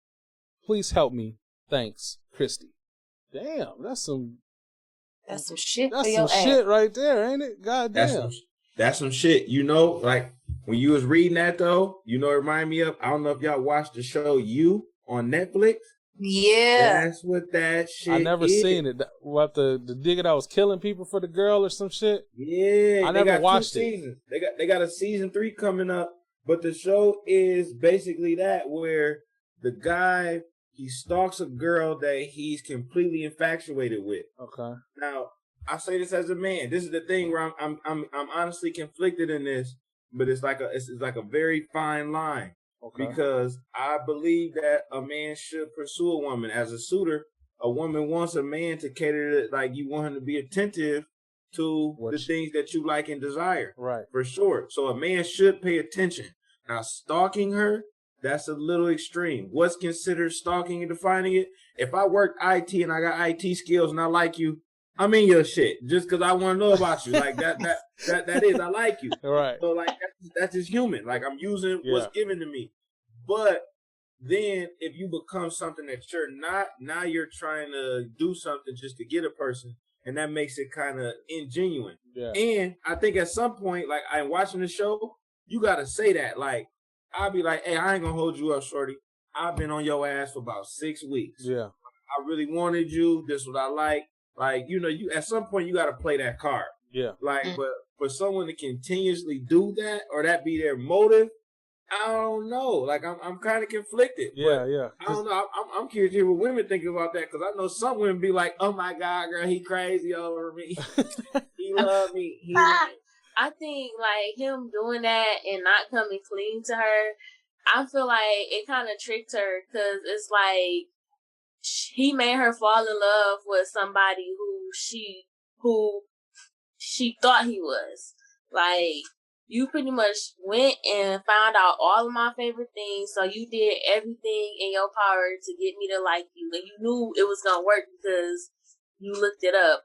Please help me. Thanks, Christy. Damn, that's some shit. That's some shit right there, ain't it? God damn. That's some shit. You know, like when you was reading that though, you know, it reminded me of, I don't know if y'all watched the show You on Netflix. Yeah. That's what that shit I never seen it. What, the nigga that was killing people for the girl or some shit? Yeah. I never watched it. Seasons. They got a season 3 coming up. But the show is basically that, where the guy, he stalks a girl that he's completely infatuated with. Okay. Now, I say this as a man. This is the thing where I'm honestly conflicted in this. but it's like a very fine line. Okay. Because I believe that a man should pursue a woman as a suitor. A woman wants a man to cater to, like, you want him to be attentive to the things that you like and desire. Right. For sure. So a man should pay attention. Now, stalking her, that's a little extreme. What's considered stalking and defining it? If I work IT and I got IT skills and I like you, I'm in your shit just because I want to know about you. Like that is, I like you. Right. So like that's just human. Like I'm using what's given to me. But then if you become something that you're not, now you're trying to do something just to get a person, and that makes it kind of ingenuine. Yeah. And I think at some point, like I'm watching the show, you gotta say that. Like I'll be like, hey, I ain't gonna hold you up, shorty. I've been on your ass for about 6 weeks. Yeah. I really wanted you. This is what I like. Like, you at some point you got to play that card. Yeah. Like, but for someone to continuously do that or that be their motive, I don't know. Like, I'm kind of conflicted. Yeah, yeah. I don't know. I'm curious to hear what women think about that because I know some women be like, oh my God, girl, he crazy over me. He love me. He love me. I think, like, him doing that and not coming clean to her, I feel like it kind of tricked her because it's like, he made her fall in love with somebody who she thought he was. Like, you pretty much went and found out all of my favorite things, so you did everything in your power to get me to like you, and you knew it was gonna work because you looked it up.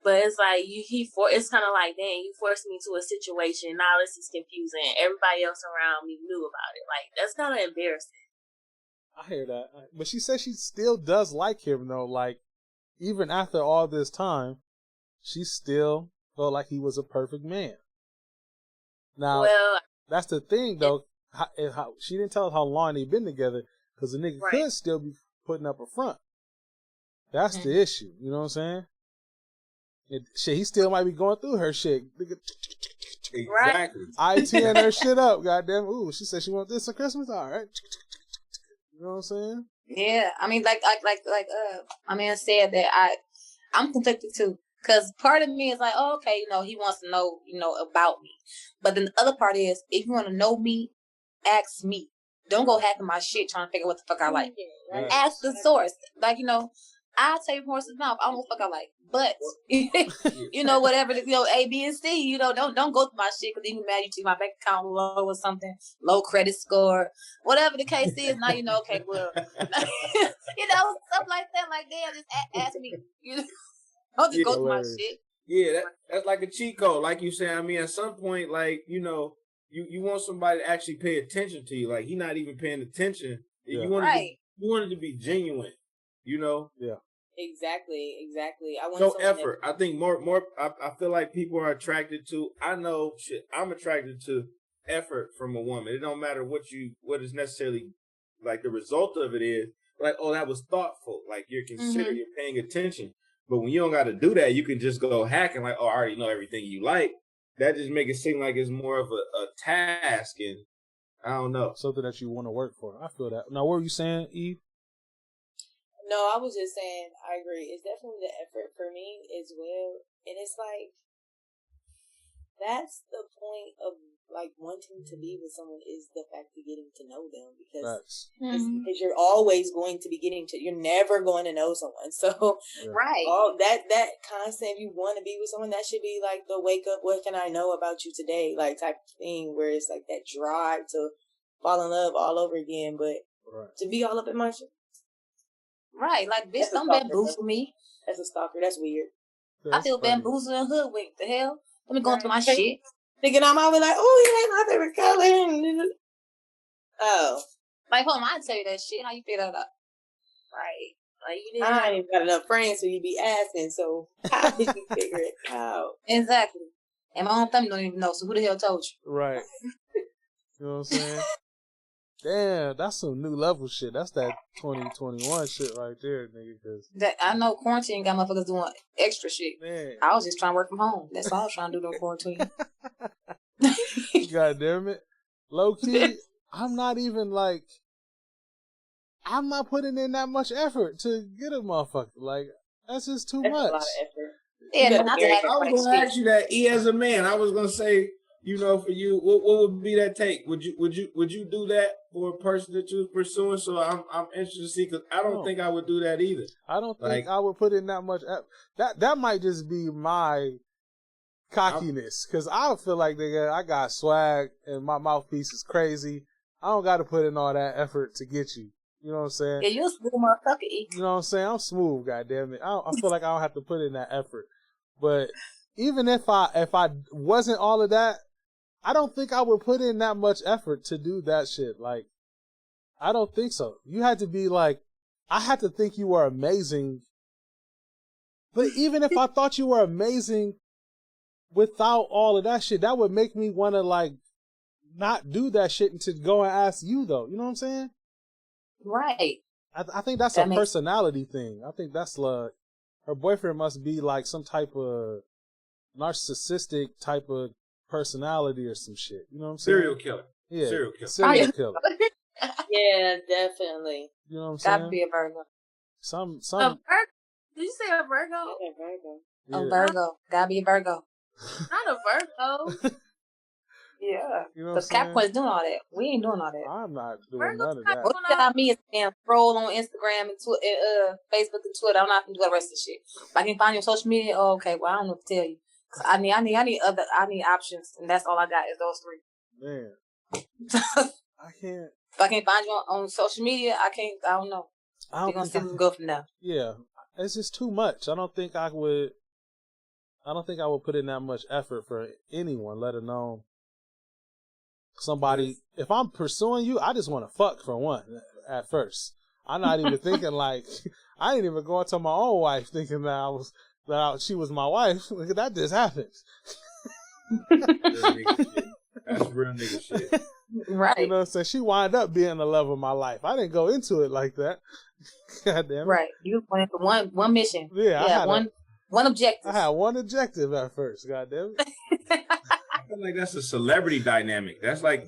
But it's like it's kind of like, dang, you forced me to a situation. Now this is confusing. Everybody else around me knew about it. Like, that's kind of embarrassing. I hear that. But she says she still does like him, though. Like, even after all this time, she still felt like he was a perfect man. Now, that's the thing, though. She didn't tell us how long they've been together, because the nigga could still be putting up a front. That's the issue. You know what I'm saying? He still might be going through her shit. Exactly. ITing her shit up, goddamn. Ooh, she said she wants this for Christmas? All right. You know what I'm saying? Yeah, I mean, like, my man said that I'm conflicted too, because part of me is like, oh, okay, he wants to know, about me, but then the other part is, if you want to know me, ask me. Don't go hacking my shit trying to figure out what the fuck I like. Right. Ask the source. Like, I'll tell you from horse's mouth, I don't know what the fuck I like, but whatever, A, B, and C, don't go through my shit because even mad you see my bank account low or something, low credit score, whatever the case is. Now okay, well, stuff like that. Like, damn, just ask me. Don't just go through my shit. Yeah, that's like a cheat code, like you said. I mean, at some point, like you want somebody to actually pay attention to you. Like he's not even paying attention. Yeah. You want it to be genuine. Yeah. Exactly. I want no effort. I think more. I feel like people are attracted to. I know shit. I'm attracted to effort from a woman. It don't matter what is necessarily like the result of it is. Like, oh, that was thoughtful. Like you're considering, you're paying attention. But when you don't got to do that, you can just go hacking. Like, oh, I already know everything you like. That just make it seem like it's more of a task, and I don't know, something that you want to work for. I feel that. Now, what were you saying, Eve? No, I was just saying, I agree. It's definitely the effort for me as well. And it's like, that's the point of like wanting to be with someone is the fact of getting to know them because you're always going to be you're never going to know someone. So, all that concept, you want to be with someone, that should be like the wake up, what can I know about you today? Like type of thing where it's like that drive to fall in love all over again, but to be all up in my shit. Right, like, bitch, don't bamboozle me. As a stalker, that's weird. I feel bamboozled and hoodwinked. The hell? Let me go through my shit. Thinking I'm always like, oh, he ain't my favorite color. Oh. Like, hold on, I tell you that shit. How you figure that out? Right. Like, you didn't. I ain't got enough friends, so you be asking, so how did you figure it out? Exactly. And my own family don't even know, so who the hell told you? Right. You know what I'm saying? Damn, that's some new level shit. That's that 2021 shit right there, nigga. Cause I know quarantine got motherfuckers doing extra shit. Man. I was just trying to work from home. That's all I was trying to do during quarantine. God damn it. Low key, I'm not putting in that much effort to get a motherfucker. Like, that's just too much. A lot of effort. Yeah, I was going to ask you that, E, as a man. I was going to say, you know, for you, what would be that take? Would you do that for a person that you was pursuing? So I'm interested to see, because I don't think I would do that either. I don't think I would put in that much. That might just be my cockiness, because I feel like I got swag and my mouthpiece is crazy. I don't got to put in all that effort to get you. You know what I'm saying? Yeah, you a smooth motherfucker. You know what I'm saying? I'm smooth, goddammit. I feel like I don't have to put in that effort. But even if I wasn't all of that, I don't think I would put in that much effort to do that shit. Like, I don't think so. You had to be like, I had to think you were amazing. But even if I thought you were amazing without all of that shit, that would make me want to, like, not do that shit and to go and ask you, though. You know what I'm saying? Right. I think that's a personality thing. I think that's like, her boyfriend must be like some type of narcissistic type of personality or some shit. You know what I'm saying? Serial killer. Yeah. Serial killer. Yeah, definitely. You know what I'm saying? Gotta be a Virgo. Some. A Virgo? Did you say a Virgo? Yeah, Virgo. Yeah. A Virgo. Gotta be a Virgo. Not a Virgo. Yeah. You know Because Capricorn's doing all that. We ain't doing all that. I'm not doing Virgo's none of not that. What you got me is damn troll on Instagram and Facebook and Twitter. I'm not gonna do the rest of the shit. If I can find you on social media, oh, okay. Well, I don't know what to tell you. 'Cause I need options, and that's all I got is those three. Man, I can't. If I can't find you on social media, I don't know. We're gonna see where we go from now. Yeah, it's just too much. I don't think I would put in that much effort for anyone, let alone somebody. If I'm pursuing you, I just want to fuck for one at first. I'm not even thinking like, I ain't even going to my own wife thinking that she was my wife. That just happens. That's real nigga shit. Right. You know what I'm saying? She wound up being the love of my life. I didn't go into it like that. God damn it. Right. You went for one mission. Yeah, one objective. I had one objective at first, God damn it. I feel like that's a celebrity dynamic. That's like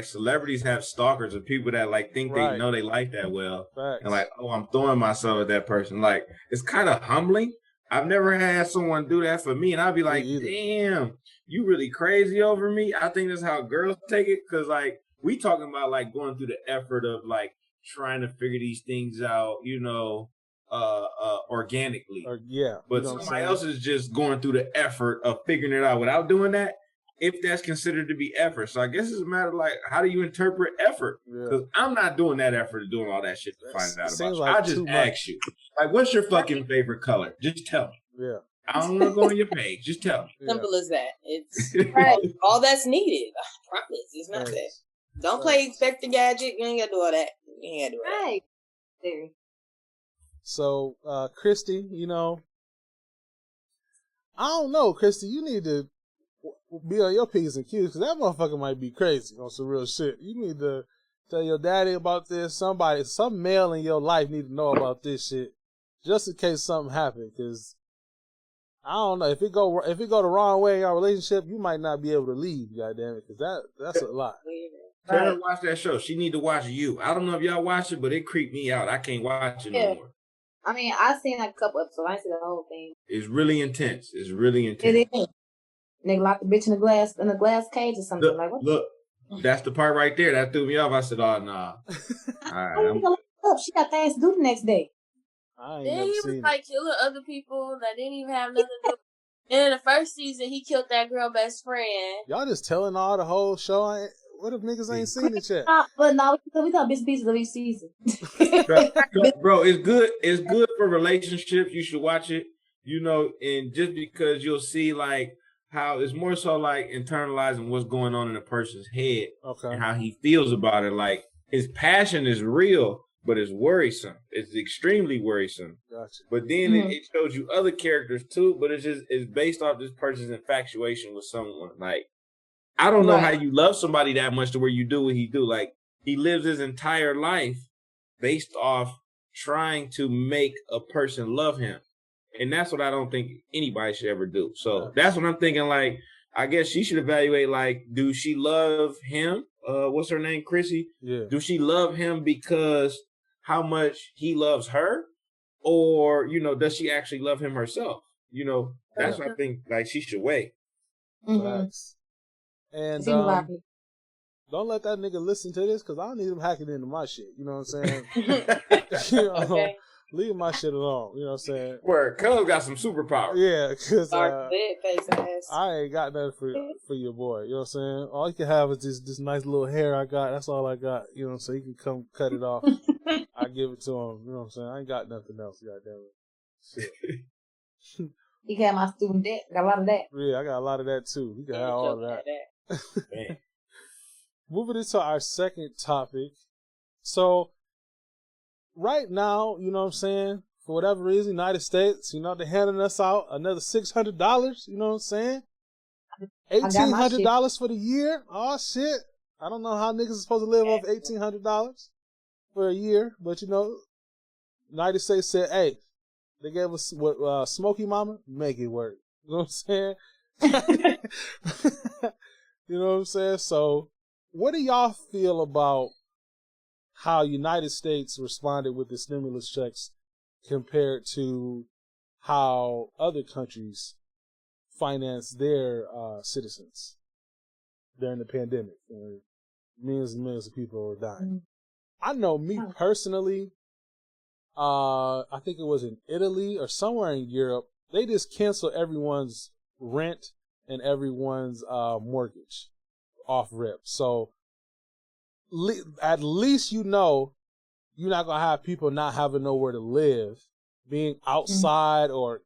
celebrities have stalkers of people that like think they know they like that well. Facts. And like, oh, I'm throwing myself at that person. Like, it's kind of humbling. I've never had someone do that for me, and I'd be like, damn, you really crazy over me? I think that's how girls take it, because like, we talking about like going through the effort of like trying to figure these things out, you know, organically. Yeah. But somebody else is just going through the effort of figuring it out without doing that, if that's considered to be effort. So I guess it's a matter of like, how do you interpret effort? Because I'm not doing that effort of doing all that shit to find out about you. Like I just ask you, like, what's your fucking favorite color? Just tell me. Yeah. I don't want to go on your page. Just tell me. Simple as that. It's all that's needed. I promise. It's not that. Don't play Inspector Gadget. You ain't got to do all that. You ain't got to do all that. Right. So, Christy, you know, I don't know, Christy, you need to be on your P's and Q's, because that motherfucker might be crazy on some real shit. You need to tell your daddy about this. Some male in your life need to know about this shit, just in case something happened, because I don't know, if it go the wrong way in your relationship, you might not be able to leave, goddammit, because that's a lot. Tell her to watch that show. She need to watch You. I don't know if y'all watch it, but it creeped me out. I can't watch it no more. I mean, I've seen like a couple episodes. I didn't see the whole thing. It's really intense. It is. Nigga locked the bitch in a glass cage or something. Look, that's the part right there that threw me off. I said, oh, nah. All right, she got things to do the next day. Then he was like killing other people that didn't even have nothing to do. And in the first season, he killed that girl best friend. Y'all just telling all the whole show. What if niggas ain't seen it yet? But no, we talk bits and pieces of each season. Bro, it's good. It's good for relationships. You should watch it. You know, and just because you'll see like how it's more so like internalizing what's going on in a person's head and how he feels about it. Like, his passion is real, but it's worrisome. It's extremely worrisome. Gotcha. But then it shows you other characters too, but it's based off this person's infatuation with someone. Like, I don't know how you love somebody that much to where you do what he do. Like, he lives his entire life based off trying to make a person love him. And that's what I don't think anybody should ever do. So that's what I'm thinking. Like, I guess she should evaluate, like, do she love him? What's her name? Chrissy? Yeah. Do she love him because how much he loves her? Or, you know, does she actually love him herself? You know, that's what I think, like, she should weigh. Facts. And Don't let that nigga listen to this because I don't need him hacking into my shit. You know what I'm saying? Okay. Leave my shit alone. You know what I'm saying? Where Cub got some superpower. Yeah, because face ass. I ain't got nothing for your boy. You know what I'm saying? All you can have is this nice little hair I got. That's all I got. You know what I'm saying? You can come cut it off. I give it to him. You know what I'm saying? I ain't got nothing else. Goddamn it. Shit. You can have my student debt. Got a lot of that. Yeah, I got a lot of that too. You can have all of that. Moving into our second topic. So, right now, you know what I'm saying? For whatever reason, United States, they're handing us out another $600. You know what I'm saying? $1,800 for the year. Oh shit! I don't know how niggas are supposed to live off $1,800 for a year, but United States said, "Hey, they gave us what Smokey Mama, make it work." You know what I'm saying? You know what I'm saying? So, what do y'all feel about how United States responded with the stimulus checks compared to how other countries finance their citizens during the pandemic? Millions and millions of people are dying. I know me personally, I think it was in Italy or somewhere in Europe, they just canceled everyone's rent and everyone's mortgage off rip. So at least you're not going to have people not having nowhere to live, being outside or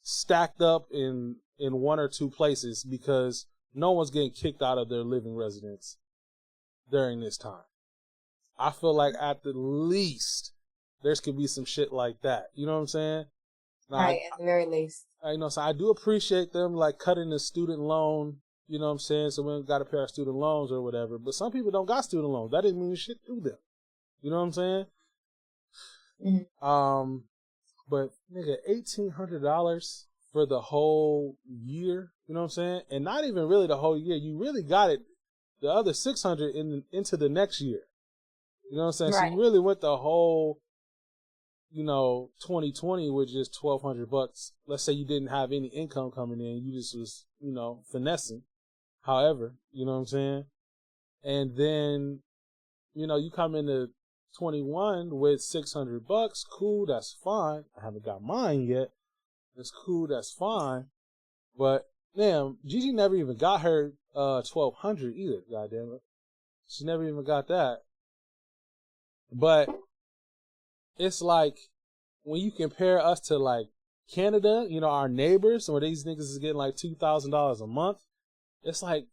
stacked up in one or two places because no one's getting kicked out of their living residence during this time. I feel like at the least there's could be some shit like that. You know what I'm saying? Now, right, at the very least. So I do appreciate them like cutting the student loan, you know what I'm saying? So we don't got to pay our student loans or whatever. But some people don't got student loans. That didn't mean shit to them. You know what I'm saying? Mm-hmm. But nigga, $1,800 for the whole year. You know what I'm saying? And not even really the whole year. You really got it. The other $600 into the next year. You know what I'm saying? Right. So you really went the whole, 2020 with just $1,200. Let's say you didn't have any income coming in. You just was, finessing. However, you know what I'm saying? And then, you come into 21 with $600. Cool. That's fine. I haven't got mine yet. That's cool. That's fine. But damn, Gigi never even got her, 1,200 either. Goddamn it. She never even got that. But it's like when you compare us to like Canada, our neighbors, where these niggas is getting like $2,000 a month. It's like,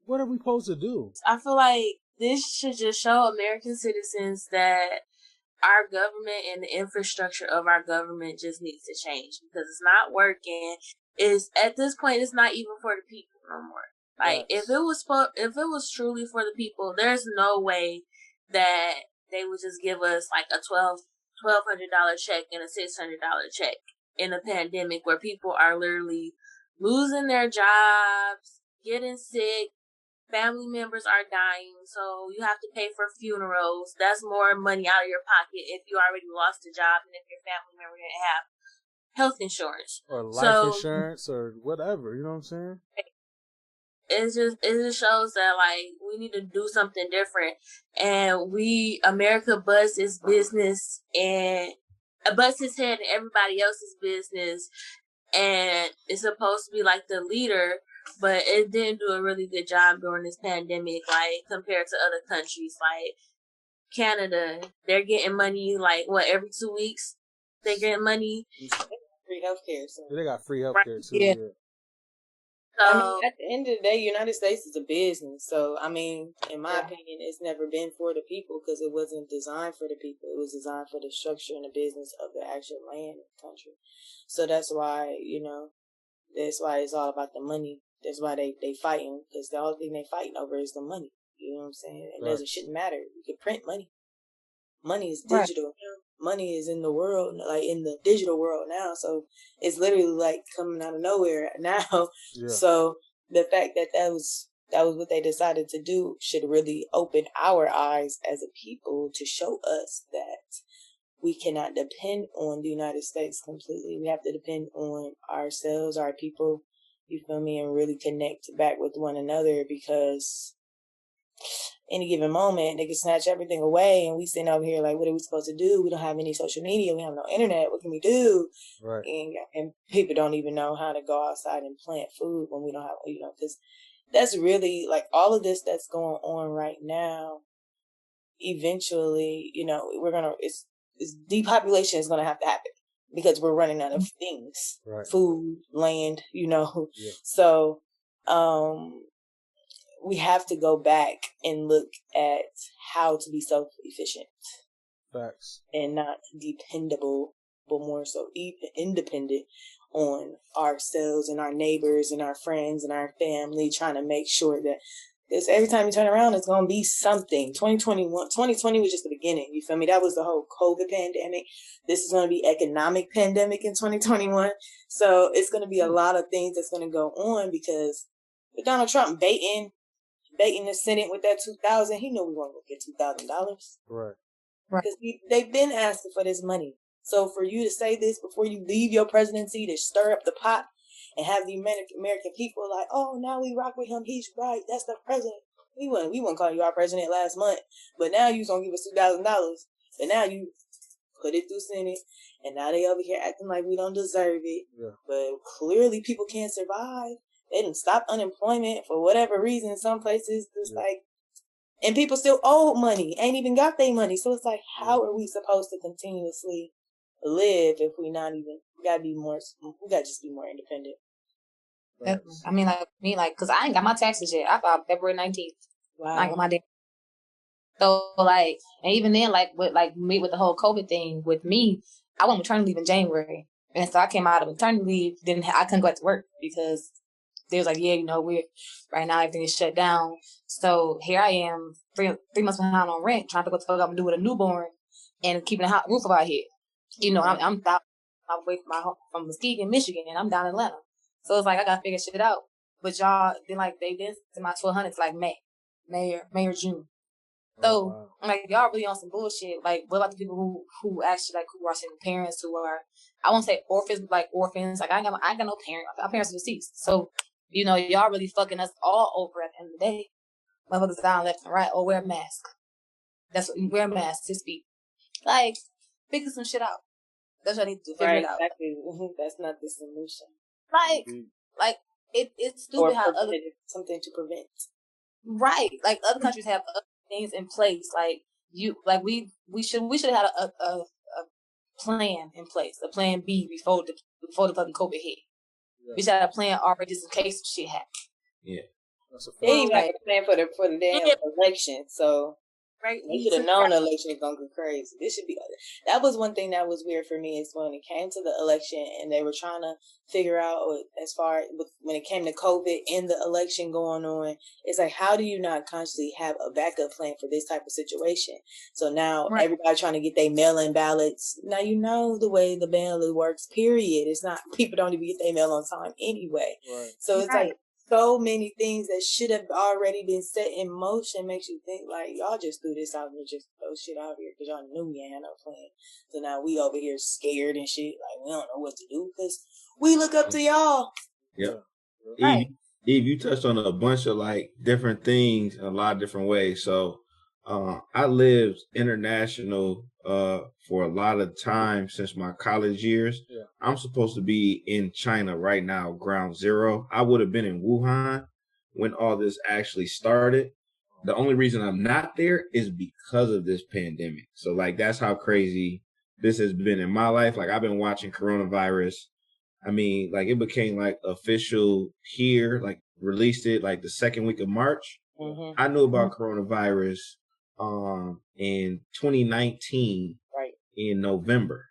what are we supposed to do? I feel like this should just show American citizens that our government and the infrastructure of our government just needs to change because it's not working. At this point, it's not even for the people no more. Like if it was truly for the people, there's no way that they would just give us like a $1,200 check and a $600 check in a pandemic where people are literally losing their jobs, getting sick, family members are dying, so you have to pay for funerals. That's more money out of your pocket if you already lost a job and if your family member didn't have health insurance. Or life insurance or whatever, you know what I'm saying? It just shows that like we need to do something different, and America busts its business and busts its head in everybody else's business, and it's supposed to be like the leader, but it didn't do a really good job during this pandemic, like compared to other countries like Canada. They're getting money like every 2 weeks they're getting money. Free healthcare. So. They got free healthcare too. Yeah. So, at the end of the day, United States is a business. So, in my opinion, it's never been for the people because it wasn't designed for the people. It was designed for the structure and the business of the actual land of the country. So that's why, that's why it's all about the money. That's why they fighting because the only thing they fighting over is the money. You know what I'm saying? It shouldn't matter. You can print money. Money is digital. Right. Money is in the world, like in the digital world now. So it's literally like coming out of nowhere now. Yeah. So the fact that was what they decided to do should really open our eyes as a people to show us that we cannot depend on the United States completely. We have to depend on ourselves, our people, You feel me? And really connect back with one another, because any given moment they can snatch everything away, and we sitting over here like, what are we supposed to do? We don't have any social media, we have no internet, what can we do? Right. And people don't even know how to go outside and plant food when we don't have, because that's really like all of this that's going on right now. Eventually, it's depopulation is gonna have to happen, because we're running out of things, right. Food, land, Yeah. So we have to go back and look at how to be self-efficient. Facts. And not dependable, but more so independent on ourselves and our neighbors and our friends and our family, trying to make sure that, because every time you turn around, it's going to be something. 2020 was just the beginning. You feel me? That was the whole COVID pandemic. This is going to be economic pandemic in 2021. So it's going to be a lot of things that's going to go on, because with Donald Trump baiting the Senate with that $2,000, he knew we weren't going to get $2,000. Right. Because they've been asking for this money. So for you to say this before you leave your presidency, to stir up the pot and have the American people like, oh, now we rock with him, he's right, that's the president. We wouldn't call you our president last month, but now you gonna give us $2,000, and now you put it through Senate, and now they over here acting like we don't deserve it. Yeah. But clearly people can't survive. They didn't stop unemployment for whatever reason. Some places just and people still owe money, ain't even got their money. So it's like, how are we supposed to continuously live if we not even, we gotta just be more independent. I mean, like me, like, cause I ain't got my taxes yet. I filed February 19th. Wow. I ain't got my day. So like, and even then, like with the whole COVID thing with me, I went maternity leave in January, and so I came out of maternity leave. Then I couldn't go back to work because they was like, yeah, we're right now everything is shut down. So here I am, 3 months behind on rent, trying to figure out what the fuck I'm gonna do with a newborn and keeping a hot roof over our head. I'm down away from my home, from Muskegon, Michigan, and I'm down in Atlanta. So it's like I gotta figure shit out. But y'all, then like they've been to my 1200s like May or June. So I'm like, y'all really on some bullshit. Like, what about the people who actually like who are single parents, who are, I won't say orphans, but like orphans. Like I ain't got no parent. Our parents are deceased. So y'all really fucking us all over at the end of the day. Motherfuckers down left and right, or wear a mask. That's what you wear a mask to speak. Like, figure some shit out. That's what I need to do. Figure it out. Exactly. That's not the solution. Like it's stupid how other something to prevent. Right. Like other countries have other things in place. Like we should have had a plan in place, a plan B before the fucking COVID hit. Yeah. We should have a plan already just in case shit happened. Yeah. They even have a plan for the damn election. So we should have known the election is gonna go crazy. That was one thing that was weird for me, is when it came to the election and they were trying to figure out as far when it came to COVID and the election going on, it's like, how do you not constantly have a backup plan for this type of situation? So now everybody trying to get their mail-in ballots. Now the way the ballot works, period. It's not, people don't even get their mail on time anyway. Right. So it's like so many things that should have already been set in motion makes you think like, y'all just threw this out and just throw shit out here because y'all knew we ain't had no plan. So now we over here scared and shit, like we don't know what to do because we look up to y'all. Yeah. Eve, you touched on a bunch of like different things in a lot of different ways. So I lived international for a lot of time since my college years. Yeah. I'm supposed to be in China right now, ground zero. I would have been in Wuhan when all this actually started. The only reason I'm not there is because of this pandemic. So like that's how crazy this has been in my life. Like I've been watching coronavirus. I mean, like it became like official here, like released it like the second week of March. Mm-hmm. I knew about coronavirus in 2019 in November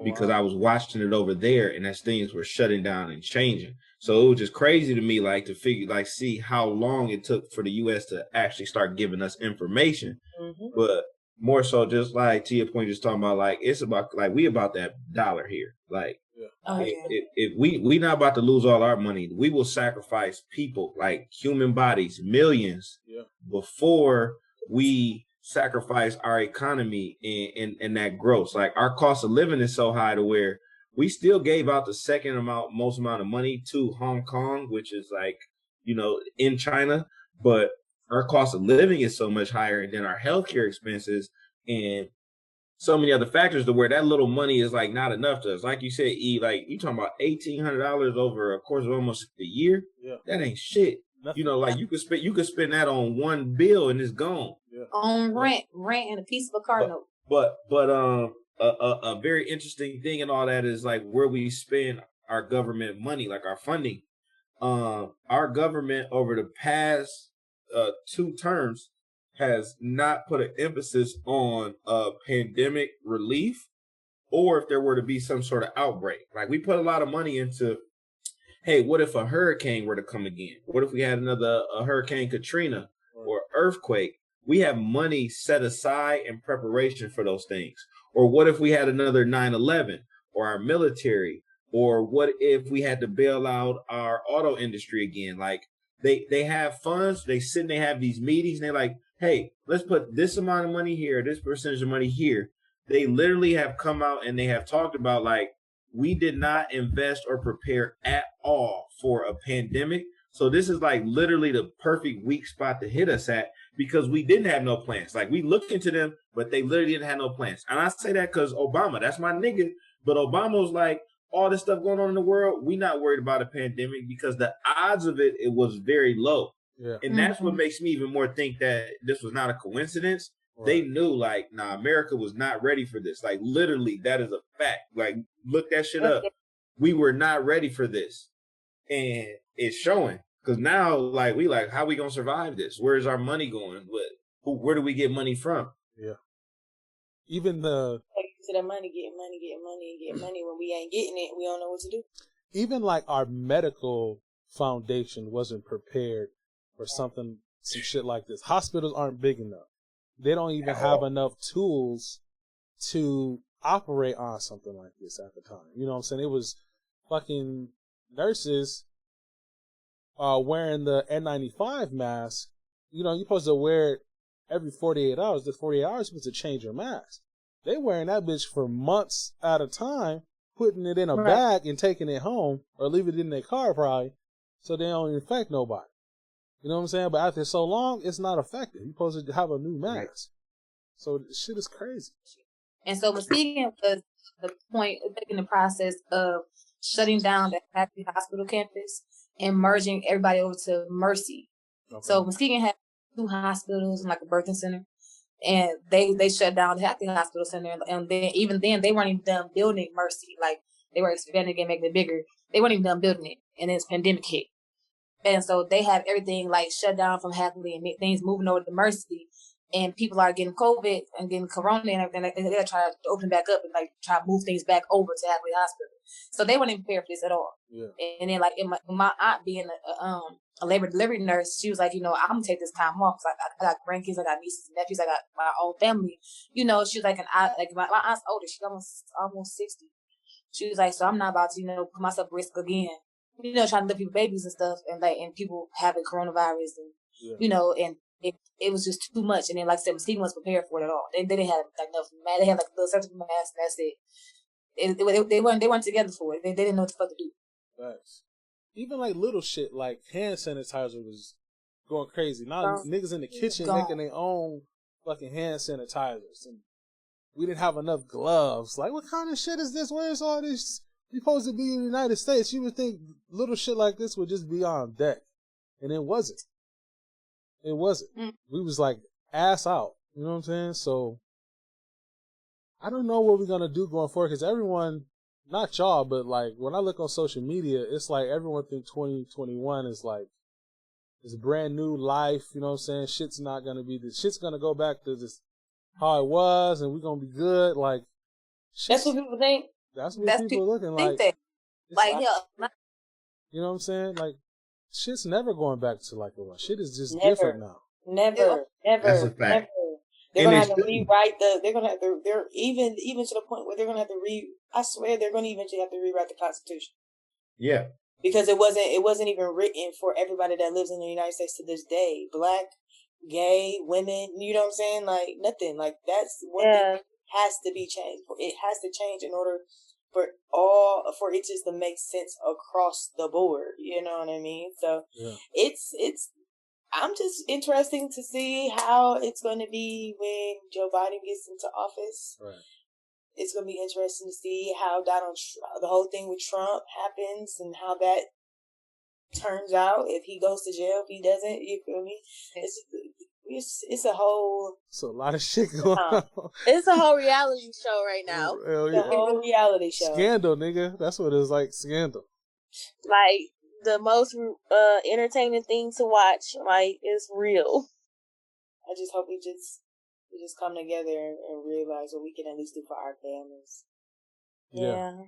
because I was watching it over there and as things were shutting down and changing. So it was just crazy to me, like to figure, like see how long it took for the U.S. to actually start giving us information. Mm-hmm. But more so just like to your point, just talking about like, it's about like, we about that dollar here. Like if we not about to lose all our money, we will sacrifice people, like human bodies, millions before we sacrifice our economy and that growth. Like our cost of living is so high to where we still gave out the most amount of money to Hong Kong, which is like, in China, but our cost of living is so much higher, and then our healthcare expenses and so many other factors to where that little money is like not enough to us. Like you said, like you talking about $1,800 over a course of almost a year. Yeah. That ain't shit. Nothing. Like you could spend that on one bill and it's gone. Yeah. On rent and a piece of a car note. But a very interesting thing in all that is like where we spend our government money, like our funding. Our government over the past 2 terms has not put an emphasis on pandemic relief, or if there were to be some sort of outbreak. Like we put a lot of money into, hey, what if a hurricane were to come again? What if we had a Hurricane Katrina or earthquake? We have money set aside in preparation for those things. Or what if we had another 9/11 or our military? Or what if we had to bail out our auto industry again? Like they have funds, they sit and they have these meetings and they're like, hey, let's put this amount of money here, this percentage of money here. They literally have come out and they have talked about like, we did not invest or prepare at all for a pandemic. So this is like literally the perfect weak spot to hit us at because we didn't have no plans. Like we looked into them, but they literally didn't have no plans. And I say that because Obama, that's my nigga. But Obama was like, all this stuff going on in the world, we not worried about a pandemic because the odds of it was very low. Yeah. And that's what makes me even more think that this was not a coincidence. Right. They knew like, America was not ready for this. Like literally, that is a fact. Like look that shit up. We were not ready for this. And it's showing. Because now like we like, how we gonna survive this? Where's our money going? Where do we get money from? Yeah. Even the to the money, get money. When we ain't getting it, we don't know what to do. Even like our medical foundation wasn't prepared for some shit like this. Hospitals aren't big enough. They don't even have enough tools to operate on something like this at the time. You know what I'm saying? It was fucking nurses wearing the N95 mask. You know, you're supposed to wear it every 48 hours. The 48 hours supposed to change your mask. They wearing that bitch for months at a time, putting it in a bag and taking it home, or leave it in their car probably, so they don't infect nobody. You know what I'm saying? But after so long, it's not effective. You're supposed to have a new mask. Right. So shit is crazy. And so Muskegon was the point in the process of shutting down the Happy Hospital campus and merging everybody over to Mercy. Okay. So Muskegon had 2 hospitals and like a birthing center. And they shut down the Happy Hospital Center, and then even then they weren't even done building Mercy. Like they were expanding and making it bigger. They weren't even done building it, and then this pandemic hit, and so they have everything like shut down from Happy and things moving over to Mercy, and people are getting COVID and getting Corona and everything. And they're trying to open back up and like try to move things back over to Happy Hospital. So they weren't even prepared for this at all. Yeah. And then like my aunt being a labor delivery nurse, she was like, I'm gonna take this time off. Cause I got grandkids, I got nieces and nephews, I got my own family. She was like, my aunt's older. She's almost 60. She was like, so I'm not about to, put myself at risk again. Trying to live people babies and stuff, and people having coronavirus, and and it was just too much. And then, like I said, Stephen was prepared for it at all. They didn't have like enough. They had like a little surgical mask, and that's it. They weren't together for it. They didn't know what the fuck to do. Nice. Even like little shit like hand sanitizer was going crazy. Now niggas in the kitchen making their own fucking hand sanitizers, and we didn't have enough gloves. Like, what kind of shit is this? Where's all this? We supposed to be in the United States. You would think little shit like this would just be on deck, and it wasn't. It wasn't. We was like ass out. You know what I'm saying? So I don't know what we're gonna do going forward because everyone. Not y'all, but like when I look on social media, it's like everyone think 2021 is like it's a brand new life. You know what I'm saying? Shit's not gonna be this. Shit's gonna go back to this how it was, and we're gonna be good. Like that's what people think. That's what people are looking like. That. Like yeah, you know what I'm saying? Like shit's never going back to like it was. Shit is just different now. Never. That's a fact. Never. They're gonna have to rewrite they're gonna have to they're even to the point where they're gonna have to I swear they're gonna eventually have to rewrite the Constitution. Yeah. Because it wasn't even written for everybody that lives in the United States to this day. Black, gay, women, you know what I'm saying? Like nothing. Like that's what has to be changed. It has to change in order for all for it just to make sense across the board. You know what I mean? So it's I'm just interested to see how it's going to be when Joe Biden gets into office. Right. It's going to be interesting to see how the whole thing with Trump happens and how that turns out. If he goes to jail, if he doesn't, you feel me? It's a whole. It's a lot of shit going on. It's a whole reality show right now. The whole reality show. Scandal, nigga. That's what it's like. Scandal. Like the most entertaining thing to watch. Like it's real. I just hope we just come together and realize what we can at least do for our families. Yeah.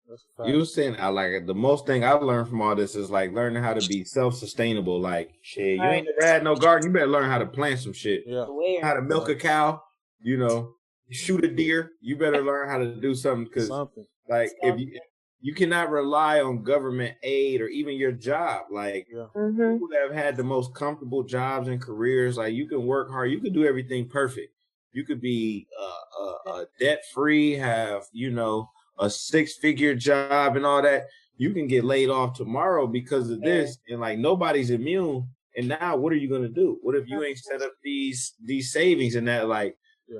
That's a fact. You were saying I like it. The most thing I learned from all this is like learning how to be self-sustainable. Like shit, you ain't never had no garden. You better learn how to plant some shit. Yeah. How to milk a cow. You know, shoot a deer. You better learn how to do something because like if you cannot rely on government aid or even your job. Like people that have had the most comfortable jobs and careers, like you can work hard. You can do everything perfect. You could be debt-free, have, you know, a 6-figure job and all that. You can get laid off tomorrow because of this. And like nobody's immune. And now what are you going to do? What if you ain't set up these savings and that like,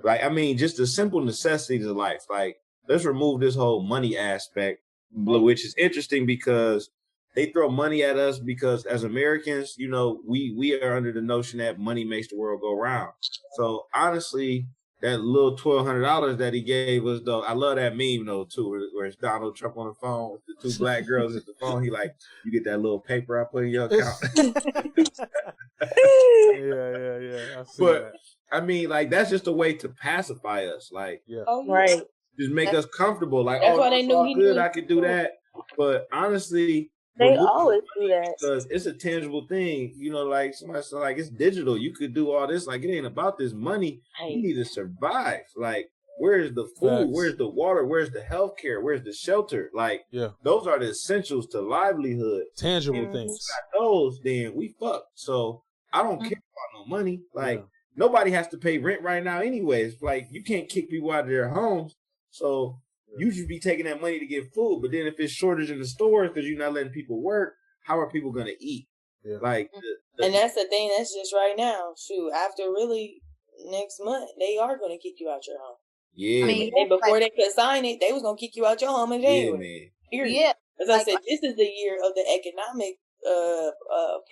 I mean, just the simple necessities of life. Like let's remove this whole money aspect. Which is interesting because they throw money at us because as Americans, you know, we are under the notion that money makes the world go round. So honestly, that little $1,200 that he gave us, though, I love that meme though too, where it's Donald Trump on the phone with the 2 black girls at the phone. He like, you get that little paper I put in your account. Yeah. But I mean, like that's just a way to pacify us, like, Right. Just make us comfortable. Like, that's why they knew he good. knew. I could do that. But honestly, they always do that because it's a tangible thing. You know, like somebody said, like it's digital. You could do all this. Like it ain't about this money. You need to survive. Like, where's the food? Facts. Where's the water? Where's the healthcare? Where's the shelter? Like, those are the essentials to livelihood. Tangible things. If we got those, then we fucked. So I don't care about no money. Like nobody has to pay rent right now, anyways. Like you can't kick people out of their homes. So you should be taking that money to get food. But then if it's shortage in the stores because you're not letting people work, how are people going to eat? Like, and that's the thing. That's just right now. Shoot, after really next month, they are going to kick you out your home. Yeah. I mean, before they could sign it, they was going to kick you out your home in January. Yeah. As I said, this is the year of the economic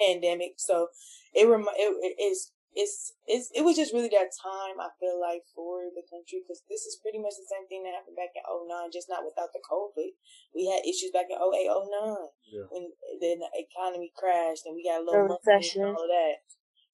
pandemic. So it was just really that time, I feel like, for the country, because this is pretty much the same thing that happened back in 2009, just not without the COVID. We had issues back in 2008, 2009 when the economy crashed and we got a little recession and all of that.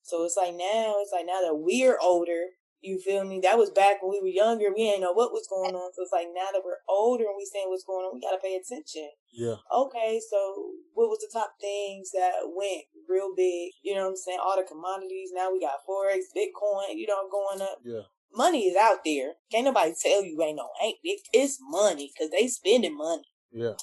So it's like now that we're older, you feel me? That was back when we were younger. We ain't know what was going on. So it's like now that we're older and we saying what's going on, we got to pay attention. Yeah. Okay, so what was the top things that went real big? You know what I'm saying? All the commodities. Now we got Forex, Bitcoin, going up. Yeah. Money is out there. Can't nobody tell you it's money because they spending money. Yeah.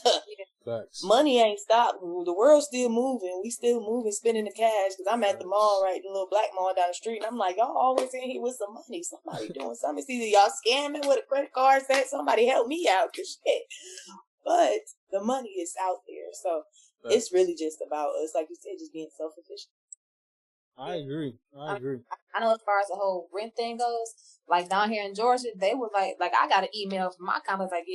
Facts. Money ain't stopped. The world's still moving. We still moving, spending the cash. Because I'm at the mall, right, the little black mall down the street, and I'm like, y'all always in here with some money. Somebody doing something. It's either y'all scamming with a credit card. Say somebody help me out, cause shit. But the money is out there, so it's really just about us, like you said, just being self-efficient. I agree. I know as far as the whole rent thing goes, like down here in Georgia, they were like I got an email from my company like,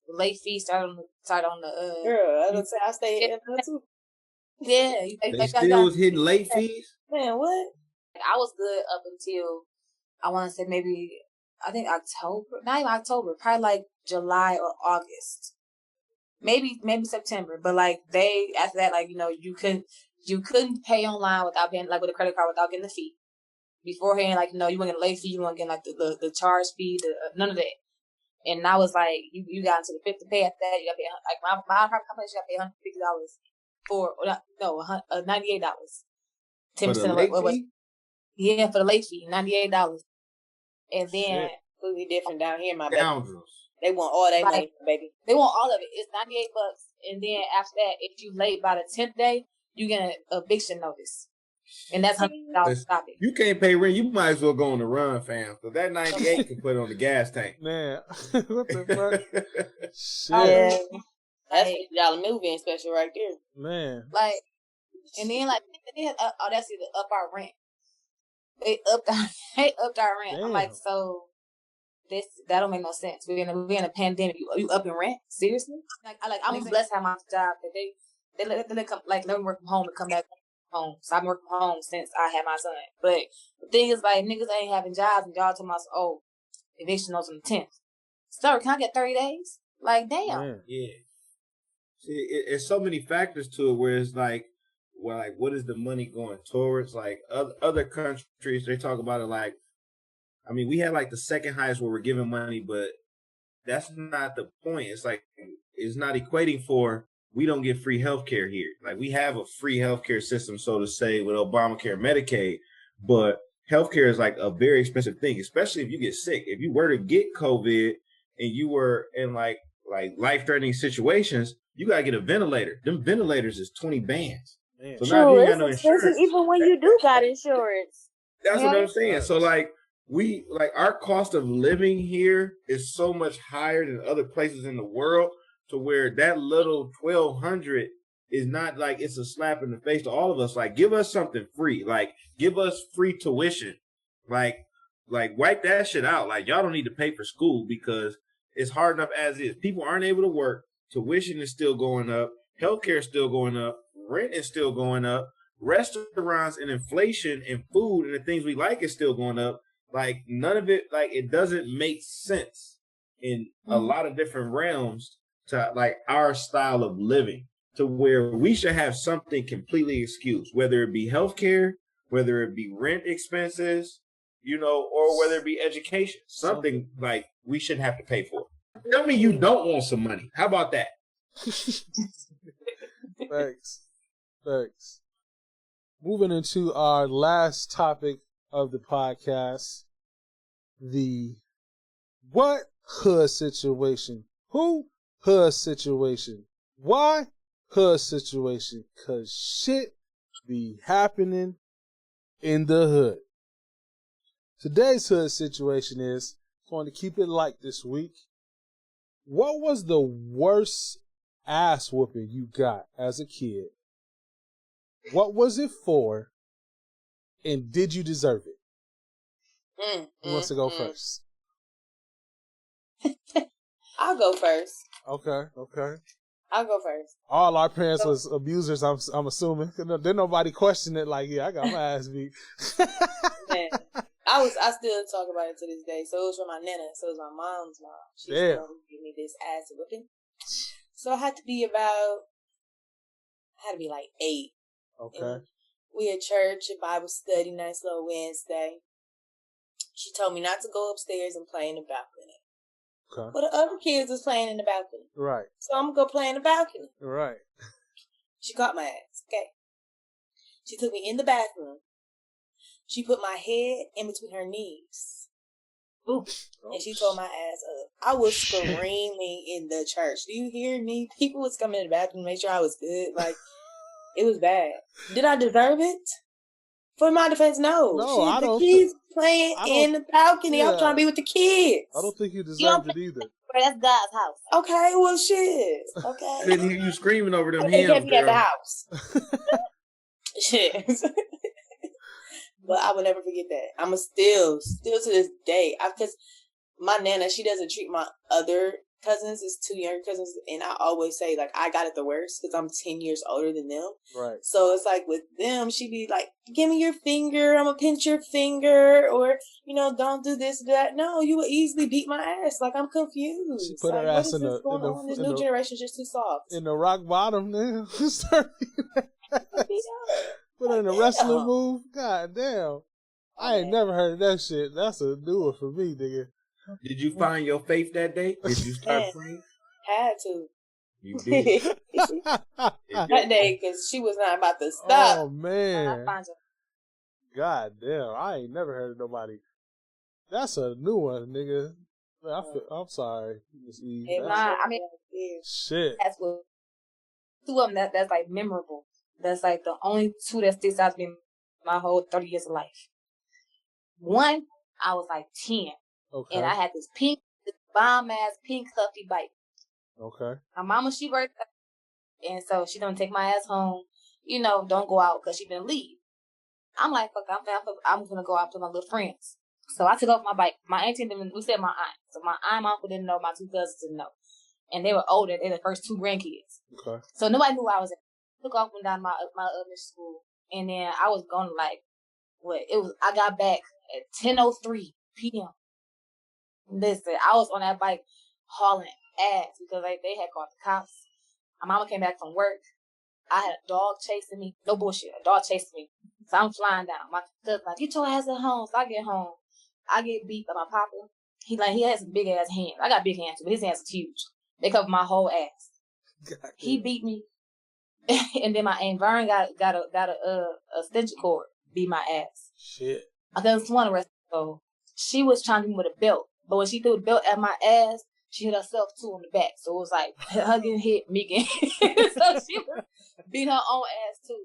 the late fee started on the Girl, I would say I stay in there too. Yeah, they still was hitting late fees. Man, what? I was good up until I want to say I think October, not even October, probably like July or August, maybe September. But like after that, like you couldn't pay online without paying, like with a credit card, without getting the fee beforehand. Like you weren't getting a late fee, you weren't getting like the charge fee, none of that. And I was like, you got into the fifth to pay after that. You got to pay like my private company. You got to pay $150 for $98. 10% of what was. Yeah, for the late fee, $98. And then completely different down here, my scoundrels. They want all that money, baby. They want all of it. It's $98, and then after that, if you late by the 10th day, you get an eviction notice. And that's $100 stop it. You can't pay rent, you might as well go on the run, fam. So that 98 can put on the gas tank. Man, what the fuck? Shit. Yeah. That's $50 moving special right there. Man. Like, and then they had audacity to up our rent. They upped our rent. Damn. I'm like, so that don't make no sense. We're in a pandemic. You up in rent? Seriously? I'm blessed to have my job that they let come, like, let me work from home and come back home. So I've been working from home since I had my son. But the thing is, like, niggas ain't having jobs, and y'all talking about, oh, eviction notice on the 10th. Sir, can I get 30 days? Like, damn. Man. Yeah. See, it's so many factors to it where it's like, well, like, what is the money going towards? Like, other countries, they talk about it like, I mean, we had like the second highest where we're giving money, but that's not the point. It's like, it's not equating for, we don't get free healthcare here. Like, we have a free healthcare system, so to say, with Obamacare, Medicaid, but healthcare is like a very expensive thing, especially if you get sick. If you were to get COVID and you were in like life-threatening situations, you got to get a ventilator. Them ventilators is 20 bands. Man. So now you got no expensive insurance. even when you do got insurance. That's what I'm saying. So like our cost of living here is so much higher than other places in the world, to where that little 1,200 is not like it's a slap in the face to all of us. Like, give us something free. Like, give us free tuition. Like wipe that shit out. Like, y'all don't need to pay for school because it's hard enough as is. People aren't able to work. Tuition is still going up. Healthcare is still going up. Rent is still going up. Restaurants and inflation and food and the things we like is still going up. Like, none of it, like, it doesn't make sense in a lot of different realms to like our style of living, to where we should have something completely excused, whether it be healthcare, whether it be rent expenses, you know, or whether it be education, something like we shouldn't have to pay for. Tell me you don't want some money. How about that? Thanks. Moving into our last topic of the podcast, the what hood situation? Who hood situation? Why hood situation? 'Cause shit be happening in the hood. Today's hood situation is, going to keep it light this week. What was the worst ass whooping you got as a kid? What was it for? And did you deserve it? Who wants to go first? I'll go first. Okay. I'll go first. All our parents was abusers, I'm assuming. Didn't nobody question it like, yeah, I got my ass beat. Man, I still talk about it to this day. So it was from my nana. So it was my mom's mom. She still gave me this ass whipping. So I had to be like 8. Okay. And we at church, a Bible study, nice little Wednesday. She told me not to go upstairs and play in the balcony. Okay. But the other kids was playing in the balcony. Right. So I'm going to go play in the balcony. Right. She caught my ass. Okay. She took me in the bathroom. She put my head in between her knees. Ooh. And she tore my ass up. I was screaming in the church. Do you hear me? People was coming in the bathroom to make sure I was good. Like, it was bad. Did I deserve it? For my defense, no. I don't. The kids playing in the balcony. Yeah. I'm trying to be with the kids. I don't think you deserved it either. That's God's house. Okay, well, shit. Okay. I didn't hear you screaming over them They hymns, kept me at the girl. house. Shit. But I will never forget that. I'm still to this day. Because my nana, she doesn't treat my other cousins as 2 younger cousins, and I always say, like, I got it the worst because I'm 10 years older than them. Right. So it's like with them, she be like, give me your finger, I'm gonna pinch your finger, or, you know, don't do this, do that. No, you would easily beat my ass. Like, I'm confused. She put her like, ass in the This new generation's just too soft. In the rock bottom, then. Put her in a wrestling move. God damn. I ain't never heard of that shit. That's a new one for me, nigga. Did you find your faith that day? Did you start praying? Had to. You did. That day, because she was not about to stop. Oh, man. God damn. I ain't never heard of nobody. That's a new one, nigga. I'm sorry. Shit. That's what. 2 of them that's like memorable. That's like the only 2 that sticks out to me my whole 30 years of life. One, I was like 10. Okay. And I had this bomb-ass pink huffy bike. Okay. My mama, she worked, and so she don't take my ass home. You know, don't go out because she been leave. I'm like, fuck, I'm gonna go out with my little friends. So I took off my bike. My auntie didn't, we said my aunt. So my aunt and uncle didn't know, my two cousins didn't know. And they were older. They were the first two grandkids. Okay. So nobody knew where I was at. Took off, went down my other school. And then I was going like, I got back at 10:03 p.m. Listen, I was on that bike hauling ass because they had called the cops. My mama came back from work. I had a dog chasing me. No bullshit. A dog chasing me. So I'm flying down. My cousin like, get your ass at home. So I get home. I get beat by my papa. He has some big ass hands. I got big hands too, but his hands are huge. They cover my whole ass. God, he beat me. And then my Aunt Vern got a extension cord, beat my ass. Shit. I couldn't swim the rest of the she was trying to hit me with a belt. But when she threw the belt at my ass, she hit herself too on the back. So it was like her getting hit, me getting hit. So she was beat her own ass too.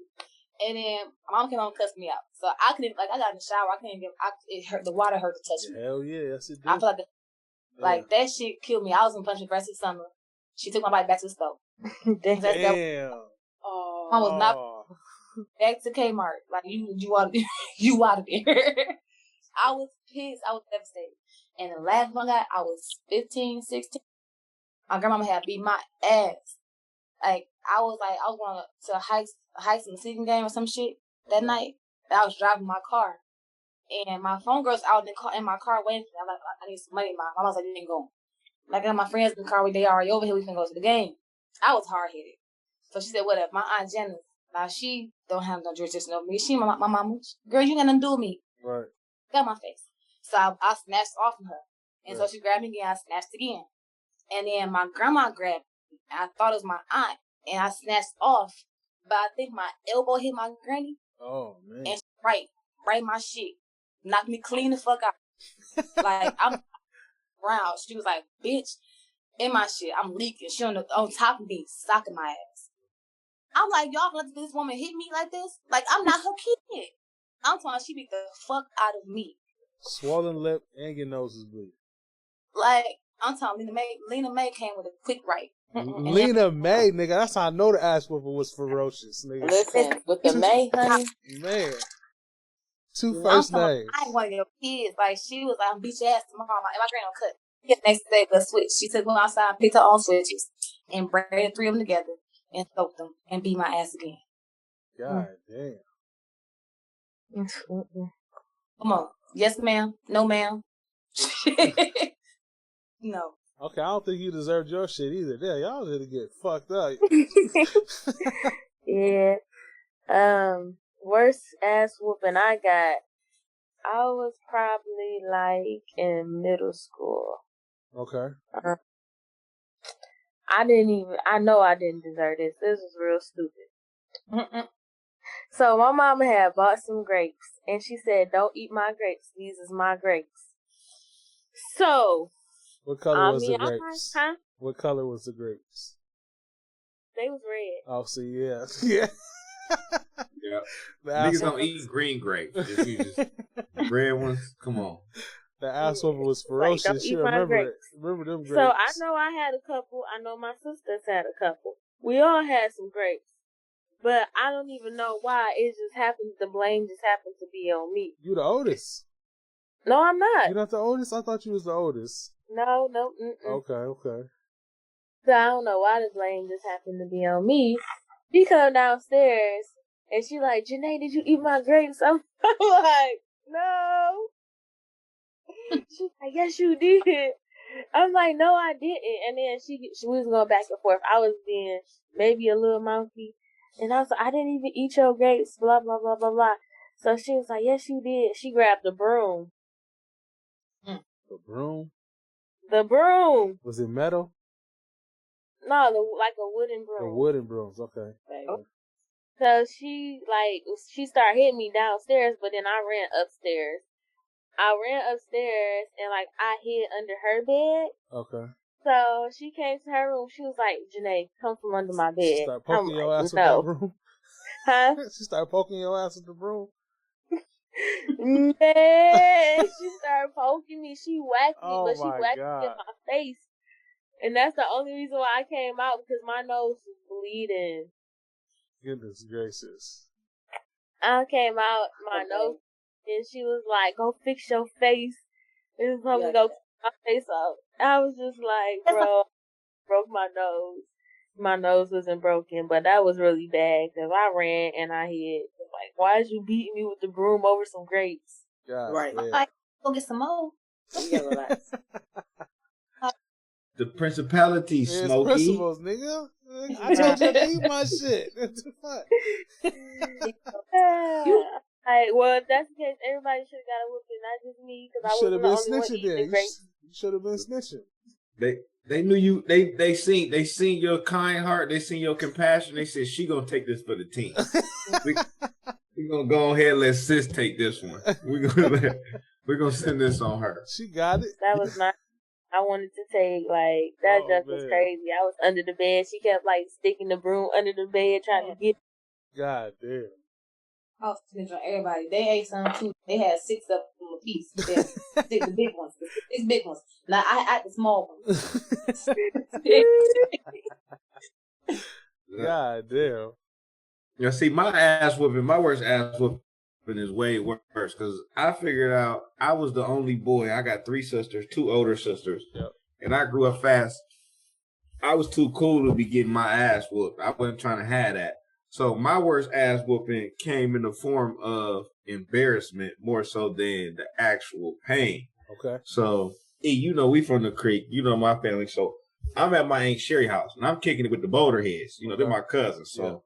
And then my mom came home and cussed me out. So I couldn't, I got in the shower. It hurt, the water hurt to touch me. Hell yeah, yes it did. I feel like that shit killed me. I was in punch the rest of the summer. She took my bike back to the store. Damn. I was not back to Kmart. Like, you out of there. I was pissed. I was devastated. And the last one I was 15, 16. My grandmama had beat my ass. Like, I was going to a high school season game or some shit that night. And I was driving my car. And my phone girl's out in my car waiting for me. I'm like, I need some money. My mama's like, you ain't going. Like, I got my friends in the car. They already over here. We can go to the game. I was hard-headed. So she said, whatever. My Aunt Jenna, now she don't have no jurisdiction over me. She my mama. Girl, you got nothing to do with me. Right. Got my face. So I snatched off from her. And so she grabbed me again. I snatched again. And then my grandma grabbed me. I thought it was my aunt. And I snatched off. But I think my elbow hit my granny. Oh, man. And right my shit. Knocked me clean the fuck out. Like, I'm round. She was like, bitch, in my shit. I'm leaking. She on top of me, socking my ass. I'm like, y'all let this woman hit me like this? Like, I'm not her kid. I'm telling she beat the fuck out of me. Swollen lip and your nose is bleeding. Like, I'm telling Lena May came with a quick right. Lena May, nigga, that's how I know the ass whooping was ferocious, nigga. Listen, with the May, honey. Man. Two first names. I ain't one of your kids. Like, she was like, I'm beat your ass tomorrow. And my granny don't cut. Yeah, next day, the switch. She took me outside, picked her own switches, and braided 3 of them together, and soaked them, and beat my ass again. God damn. Come on. Yes, ma'am. No, ma'am. No. Okay, I don't think you deserved your shit either. Yeah, y'all need to get fucked up. Yeah. Worst ass whooping I got, I was probably like in middle school. Okay. I know I didn't deserve this. This was real stupid. So my mama had bought some grapes, and she said, don't eat my grapes. These is my grapes. So. What color was the grapes? Huh? What color was the grapes? They was red. Oh, see, yeah. Yeah. Yeah. Niggas don't eat green grapes. If you just red ones, come on. The ass whooping was ferocious. Like, you remember it. Remember them grapes. So I know I had a couple. I know my sisters had a couple. We all had some grapes. But I don't even know why. It just happened. The blame just happened to be on me. You the oldest. No, I'm not. You're not the oldest? I thought you was the oldest. No. Okay. So I don't know why the blame just happened to be on me. She come downstairs and she like, Janae, did you eat my grapes? I'm like, no. She's like, yes, you did. I'm like, no, I didn't. And then she was going back and forth. I was being maybe a little monkey. And I was like, I didn't even eat your grapes, blah, blah, blah, blah, blah. So she was like, yes, you did. She grabbed the broom. The broom? The broom. Was it metal? No, like a wooden broom. The wooden brooms, okay. So she started hitting me downstairs, but then I ran upstairs. And I hid under her bed. Okay. So she came to her room. She was like, Janae, come from under my bed. She started poking your ass with that broom? Huh? She started poking your ass with the broom? Man, she started poking me. She whacked me, but she whacked me in my face. And that's the only reason why I came out, because my nose was bleeding. Goodness gracious. I came out, my nose, and she was like, "Go fix your face." And told me to go fix my face up. I was just like, bro, broke my nose. My nose wasn't broken, but that was really bad because I ran and I hid. Like, why is you beating me with the broom over some grapes? God, right. Like, go get some more. Yeah, relax. The principality, it's Smokey. principles, nigga. I told you to eat my shit. What the fuck? Well, if that's the case, everybody should have got a whooping, not just me, because I wasn't the only one eating the grapes. You should have been snitching. They knew you. They seen your kind heart. They seen your compassion. They said she gonna take this for the team. we gonna go ahead and let sis take this one. We're gonna send this on her. She got it. That was not. I wanted to take, like, that just was crazy. I was under the bed. She kept, like, sticking the broom under the bed trying to get. God damn. I was snitching on everybody. They ate some too. They had 6 of them a piece. The big ones. The 6 big ones. Now I ate the small ones. God damn. You see, my worst ass whooping is way worse because I figured out I was the only boy. I got 3 sisters, 2 older sisters, and I grew up fast. I was too cool to be getting my ass whooped. I wasn't trying to have that. So my worst ass whooping came in the form of embarrassment more so than the actual pain. Okay. So, you know, we from the creek. You know my family. So I'm at my Aunt Sherry house, and I'm kicking it with the Boulder Heads. You know, they're my cousins. So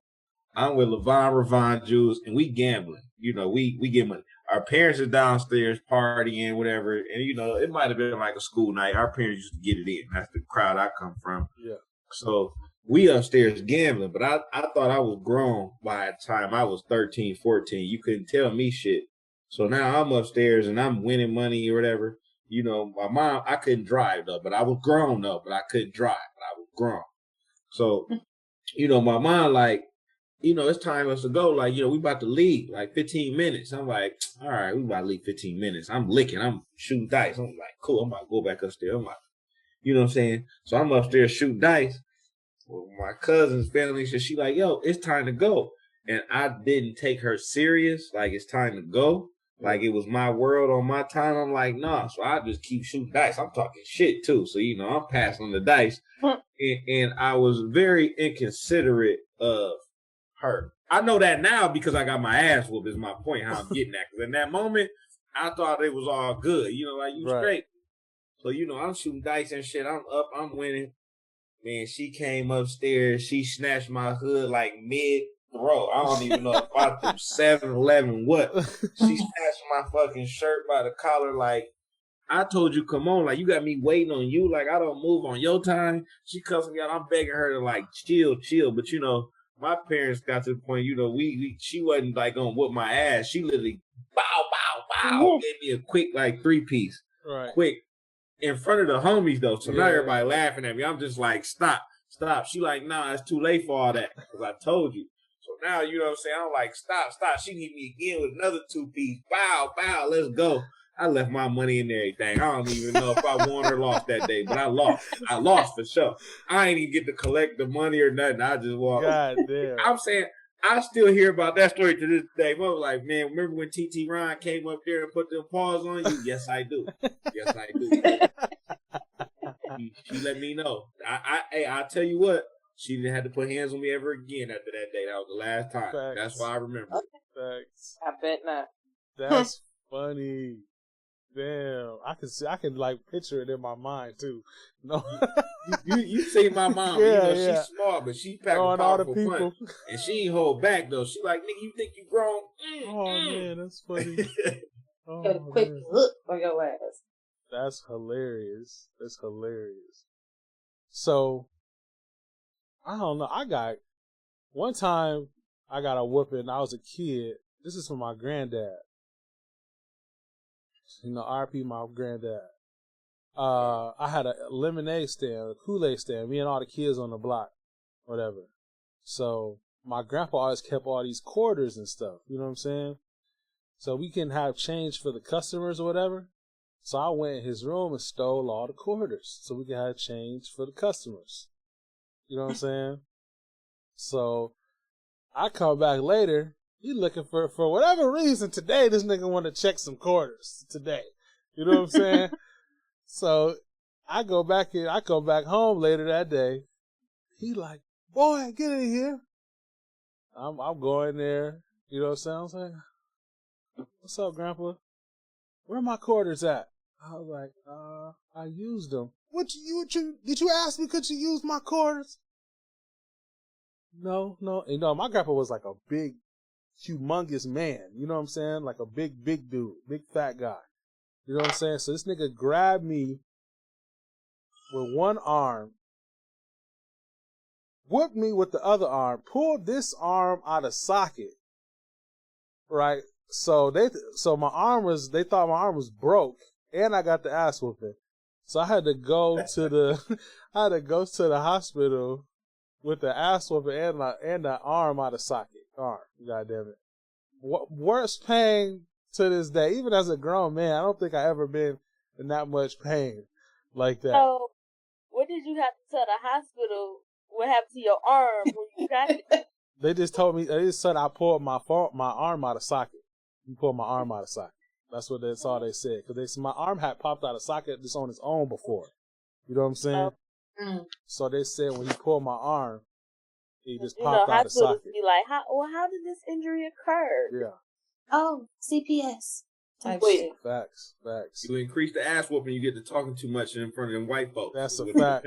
I'm with Ravon Jews, and we gambling. You know, we get money. Our parents are downstairs partying, whatever. And, you know, it might have been like a school night. Our parents used to get it in. That's the crowd I come from. Yeah. So we upstairs gambling, but I thought I was grown by the time I was 13, 14. You couldn't tell me shit. So now I'm upstairs and I'm winning money or whatever. You know, my mom, I couldn't drive though, but I was grown though, but I couldn't drive, but I was grown. So, you know, my mom like, you know, it's time for us to go. Like, you know, we about to leave like 15 minutes. I'm like, all right, we about to leave 15 minutes. I'm licking, I'm shooting dice. I'm like, cool, I'm about to go back upstairs. I'm like, you know what I'm saying? So I'm upstairs shooting dice. Well, my cousin's family said, she like, yo, it's time to go. And I didn't take her serious. Like, it's time to go. Like, it was my world on my time. I'm like, nah. So I just keep shooting dice. I'm talking shit, too. So, you know, I'm passing the dice. And I was very inconsiderate of her. I know that now because I got my ass whooped is my point, how I'm getting at. Because in that moment, I thought it was all good. You know, like, you straight. So, you know, I'm shooting dice and shit. I'm up. I'm winning. Man, she came upstairs. She snatched my hood like mid-throw. I don't even know if I threw 7-11 what. She snatched my fucking shirt by the collar like, I told you, come on. Like, you got me waiting on you. Like, I don't move on your time. She cussed me out. I'm begging her to, like, chill. But, you know, my parents got to the point, you know, she wasn't, like, going to whoop my ass. She literally, bow, gave me a quick, like, 3-piece. Right. Quick. In front of the homies, though. So now everybody laughing at me. I'm just like, stop. She like, nah, it's too late for all that. Because I told you. So now, you know what I'm saying? I'm like, stop. She hit me again with another 2-piece. Bow, let's go. I left my money and everything. I don't even know if I won or lost that day. But I lost. I lost for sure. I ain't even get to collect the money or nothing. I just walked. God damn. I'm saying, I still hear about that story to this day. I was like, man, remember when TT Ron came up there and put them paws on you? Yes, I do. Yes, I do. She let me know. I tell you what, she didn't have to put hands on me ever again after that day. That was the last time. Facts. That's why I remember. Facts. I bet not. That's funny. Damn, I can like picture it in my mind too. No, you see my mom. You know she's smart, but she packed a powerful punch, and she ain't hold back though. She like, nigga, you think you grown? Man, that's funny. Got a quick hook on your ass. That's hilarious. So, I don't know. One time I got a whooping. I was a kid. This is from my granddad. You know, RP my granddad. I had a lemonade stand, a Kool-Aid stand, me and all the kids on the block, whatever. So my grandpa always kept all these quarters and stuff, you know what I'm saying? so we can have change for the customers or whatever. So I went in his room and stole all the quarters so we could have change for the customers. You know what I'm saying? So I come back later. He looking for whatever reason today. This nigga want to check some quarters today. You know what I'm saying? So I go back home later that day. He like, boy, get in here. I'm going there. You know what I'm saying? What's up, Grandpa? Where my quarters at? I was like, I used them. Did you ask me could you use my quarters? No. You know, my grandpa was like a big, humongous man. You know what I'm saying? Like a big dude, big fat guy. You know what I'm saying? So this nigga grabbed me with one arm, whipped me with the other arm, pulled this arm out of socket. Right? So they thought my arm was broke, and I got the ass whooping. So I had to go to the hospital with the ass whooping and the arm out of socket. God damn it. Worst pain to this day, even as a grown man, I don't think I ever been in that much pain like that. So, what did you have to tell the hospital? What happened to your arm when you got it? They just said I pulled my arm out of socket. You pulled my arm out of socket. That's all they said. Because my arm had popped out of socket just on its own before. You know what I'm saying? So they said when he pulled my arm, he just popped out of socket. Be like, how did this injury occur? Yeah. Oh, CPS. Wait. Facts. You increase the ass whooping, you get to talking too much in front of them white folks. That's a fact.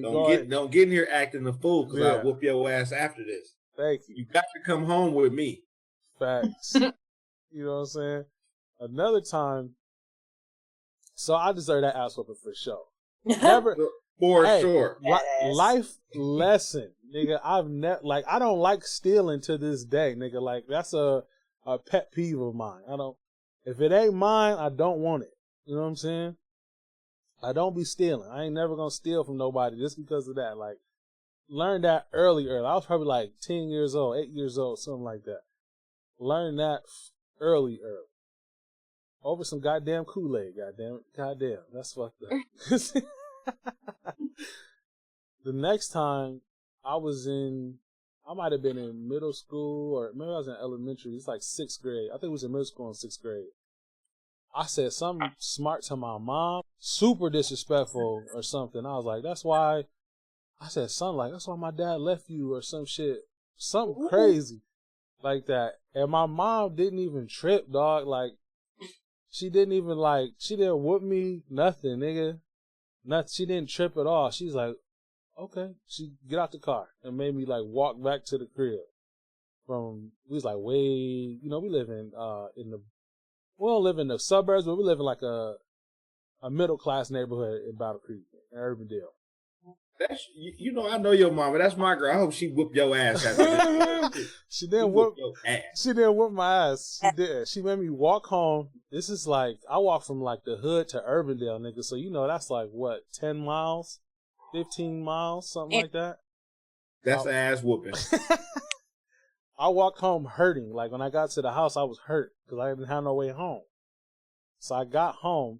Don't get in here acting a fool because I'll whoop your ass after this. Thank you. You got to come home with me. Facts. You know what I'm saying? Another time, so I deserve that ass whooping for sure. Never for sure. Life lesson, nigga. I don't like stealing to this day, nigga. Like that's a pet peeve of mine. If it ain't mine, I don't want it. You know what I'm saying? I don't be stealing. I ain't never gonna steal from nobody just because of that. Like, learned that early. I was probably like 10 years old, 8 years old, something like that. Learned that early. Over some goddamn Kool-Aid, goddamn. That's fucked up. The next time I might have been in middle school or maybe I was in elementary. It's like 6th grade. I think it was in middle school in 6th grade. I said something smart to my mom, super disrespectful or something. I was like, that's why my dad left you or some shit. Something crazy like that. And my mom didn't even trip, dog. Like, she didn't whoop me, nothing, nigga. She didn't trip at all. She's like, okay. She get out the car and made me like walk back to the crib. We was like we live we don't live in the suburbs, but we live in like a middle class neighborhood in Battle Creek, in Urbandale. I know your mama. That's my girl. I hope she whooped your ass after this. She didn't whoop my ass. She did. She made me walk home. This is like, I walked from like the hood to Urbandale, nigga. So, that's like what, 10 miles, 15 miles, something like that. That's an ass whooping. I walked home hurting. Like when I got to the house, I was hurt because I didn't have no way home. So I got home.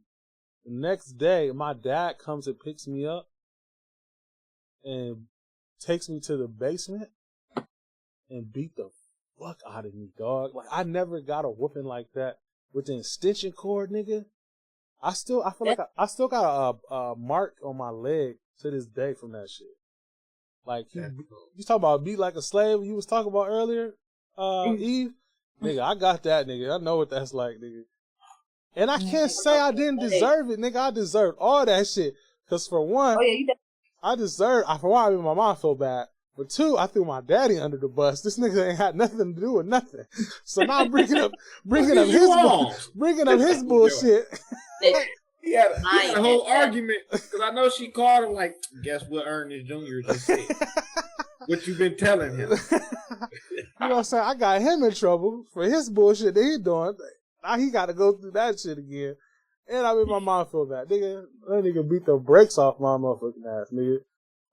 The next day, my dad comes and picks me up and takes me to the basement and beat the fuck out of me, dog. Like I never got a whooping like that with the extension cord, nigga. I feel like I still got a mark on my leg to this day from that shit. Like you talking about beat like a slave you was talking about earlier, Eve? Nigga, I got that, nigga. I know what that's like, nigga. And I can't say I didn't deserve it, nigga. I deserved all that shit. Cause for one, I made my mom feel bad. But two, I threw my daddy under the bus. This nigga ain't had nothing to do with nothing. So now I'm bringing up his bullshit. He had a whole argument because I know she called him like, guess what Ernest Jr. just said? What you been telling him? You know what I'm saying? I got him in trouble for his bullshit that he doing. Now he got to go through that shit again. And I made my mom feel bad. That nigga beat the brakes off my motherfucking ass, nigga.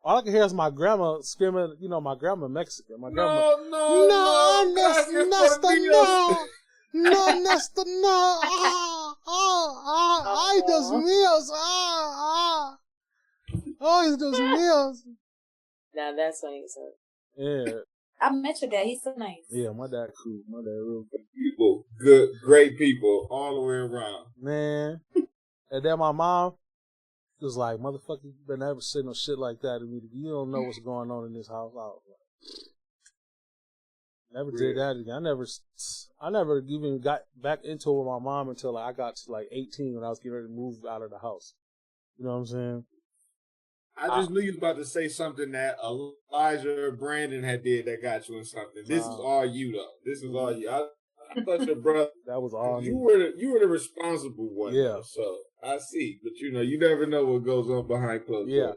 All I can hear is my grandma screaming, my grandma Mexican. My grandma, no. No, Nesta, no. Ay, Dios mío. Ay, Dios mío. Now that's funny, so. Yeah. I met your dad. He's so nice. Yeah, my dad cool. My dad real cool. People, good, great people all the way around. Man. And then my mom was like, motherfucker, you better never say no shit like that to me. You don't know what's going on in this house. I was like, never did that again. I never even got back into it with my mom until I got to 18 when I was getting ready to move out of the house. You know what I'm saying? I just knew you was about to say something that Elijah or Brandon had did that got you in something. This is all you though. This is all you. I thought your brother. That was all you were the responsible one. Yeah. Though, so I see, but you never know what goes on behind closed doors.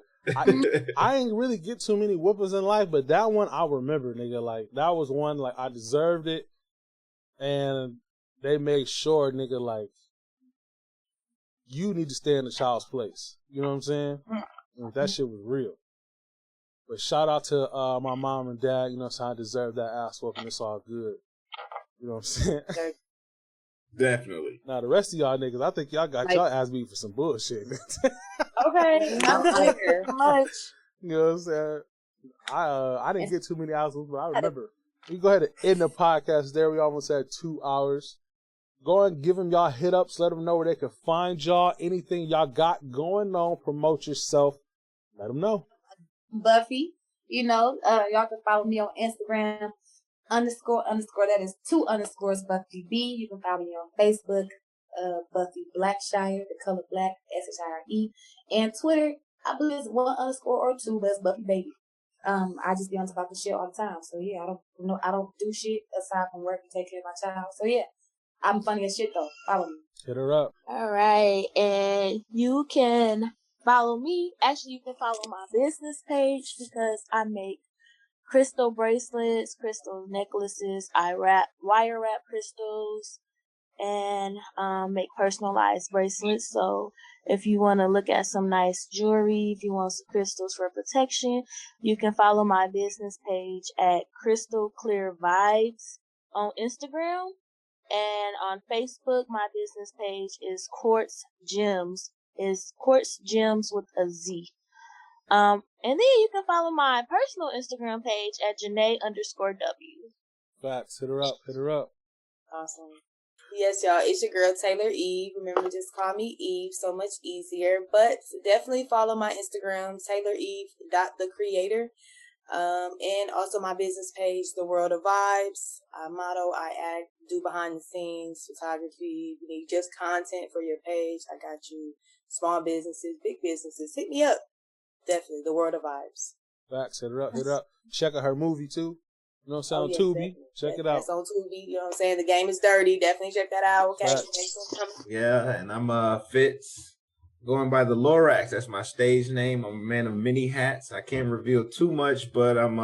I ain't really get too many whoopers in life, but that one I remember, nigga. Like that was one I deserved it, and they made sure, nigga, you need to stay in the child's place. You know what I'm saying? And that shit was real. But shout out to my mom and dad. You know, so I deserve that ass whooping. It's all good. You know what I'm saying? Definitely. Now the rest of y'all niggas, I think y'all got y'all ass beat for some bullshit. Okay, not much. You know what I'm saying? I didn't get too many hours, but I remember. We go ahead and end the podcast there. We almost had 2 hours. Go and give them y'all hit ups. Let them know where they can find y'all. Anything y'all got going on, promote yourself. Let them know. Buffy, y'all can follow me on Instagram. __ that is 2 underscores Buffy B. You can follow me on Facebook, Buffy Blackshire, the color black, SHIRE. And Twitter, I believe it's 1 underscore or 2, but it's Buffy Baby. I just be on top of the shit all the time. So yeah, I don't do shit aside from work and take care of my child. So yeah, I'm funny as shit though. Follow me. Hit her up. All right, and you can follow me. Actually, you can follow my business page because I make crystal bracelets, crystal necklaces. I wire wrap crystals, and make personalized bracelets. So if you want to look at some nice jewelry, if you want some crystals for protection, you can follow my business page at Crystal Clear Vibes on Instagram. And on Facebook, my business page is Quartz Gems. Is Quartz Gems with a Z. And then you can follow my personal Instagram page at Janae_W. Facts. Hit her up. Hit her up. Awesome. Yes, y'all. It's your girl Taylor Eve. Remember, just call me Eve. So much easier. But definitely follow my Instagram, TaylorEve.TheCreator. And also my business page, The World of Vibes. I model, I act, do behind the scenes, photography. You need just content for your page. I got you. Small businesses, big businesses. Hit me up. Definitely. The World of Vibes. Facts. Hit her up. Hit her up. Check out her movie too. You know what I'm saying? On Tubi. Definitely. Check it out. It's on Tubi. You know what I'm saying? The Game is Dirty. Definitely check that out. Okay. Yeah, and I'm Fitz. Going by the Lorax. That's my stage name. I'm a man of many hats. I can't reveal too much, but I'm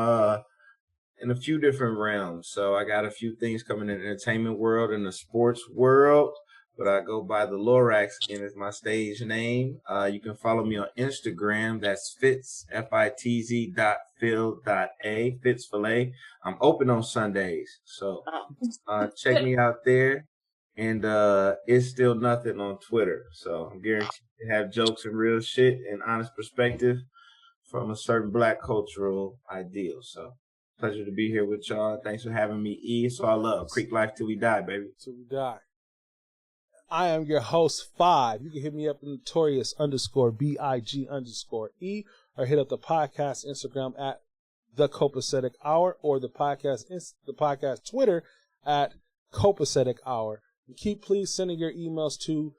in a few different realms. So I got a few things coming in the entertainment world and the sports world. But I go by the Lorax, and it's my stage name. You can follow me on Instagram. That's Fitz, FITZ.Phil.A, Fitz Filet. I'm open on Sundays. So check me out there. And it's still nothing on Twitter. So I'm guaranteed to have jokes and real shit and honest perspective from a certain black cultural ideal. So pleasure to be here with y'all. Thanks for having me, E. It's all love. Creek life till we die, baby. Till we die. I am your host, 5. You can hit me up at notorious_BIG_E or hit up the podcast Instagram at The Copacetic Hour or the podcast Twitter at Copacetic Hour. And keep please sending your emails to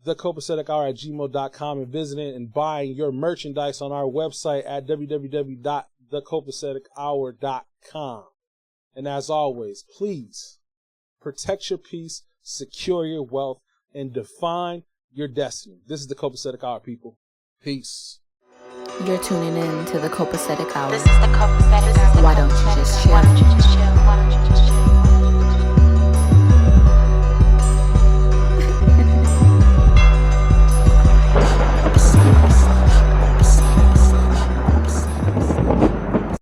thecopacetichour@gmail.com and visiting and buying your merchandise on our website at www.thecopacetichour.com. And as always, please protect your peace, secure your wealth, and define your destiny. This is the Copacetic Hour, people. Peace. You're tuning in to the Copacetic Hour. This is the Copacetic Hour. Why don't you just chill?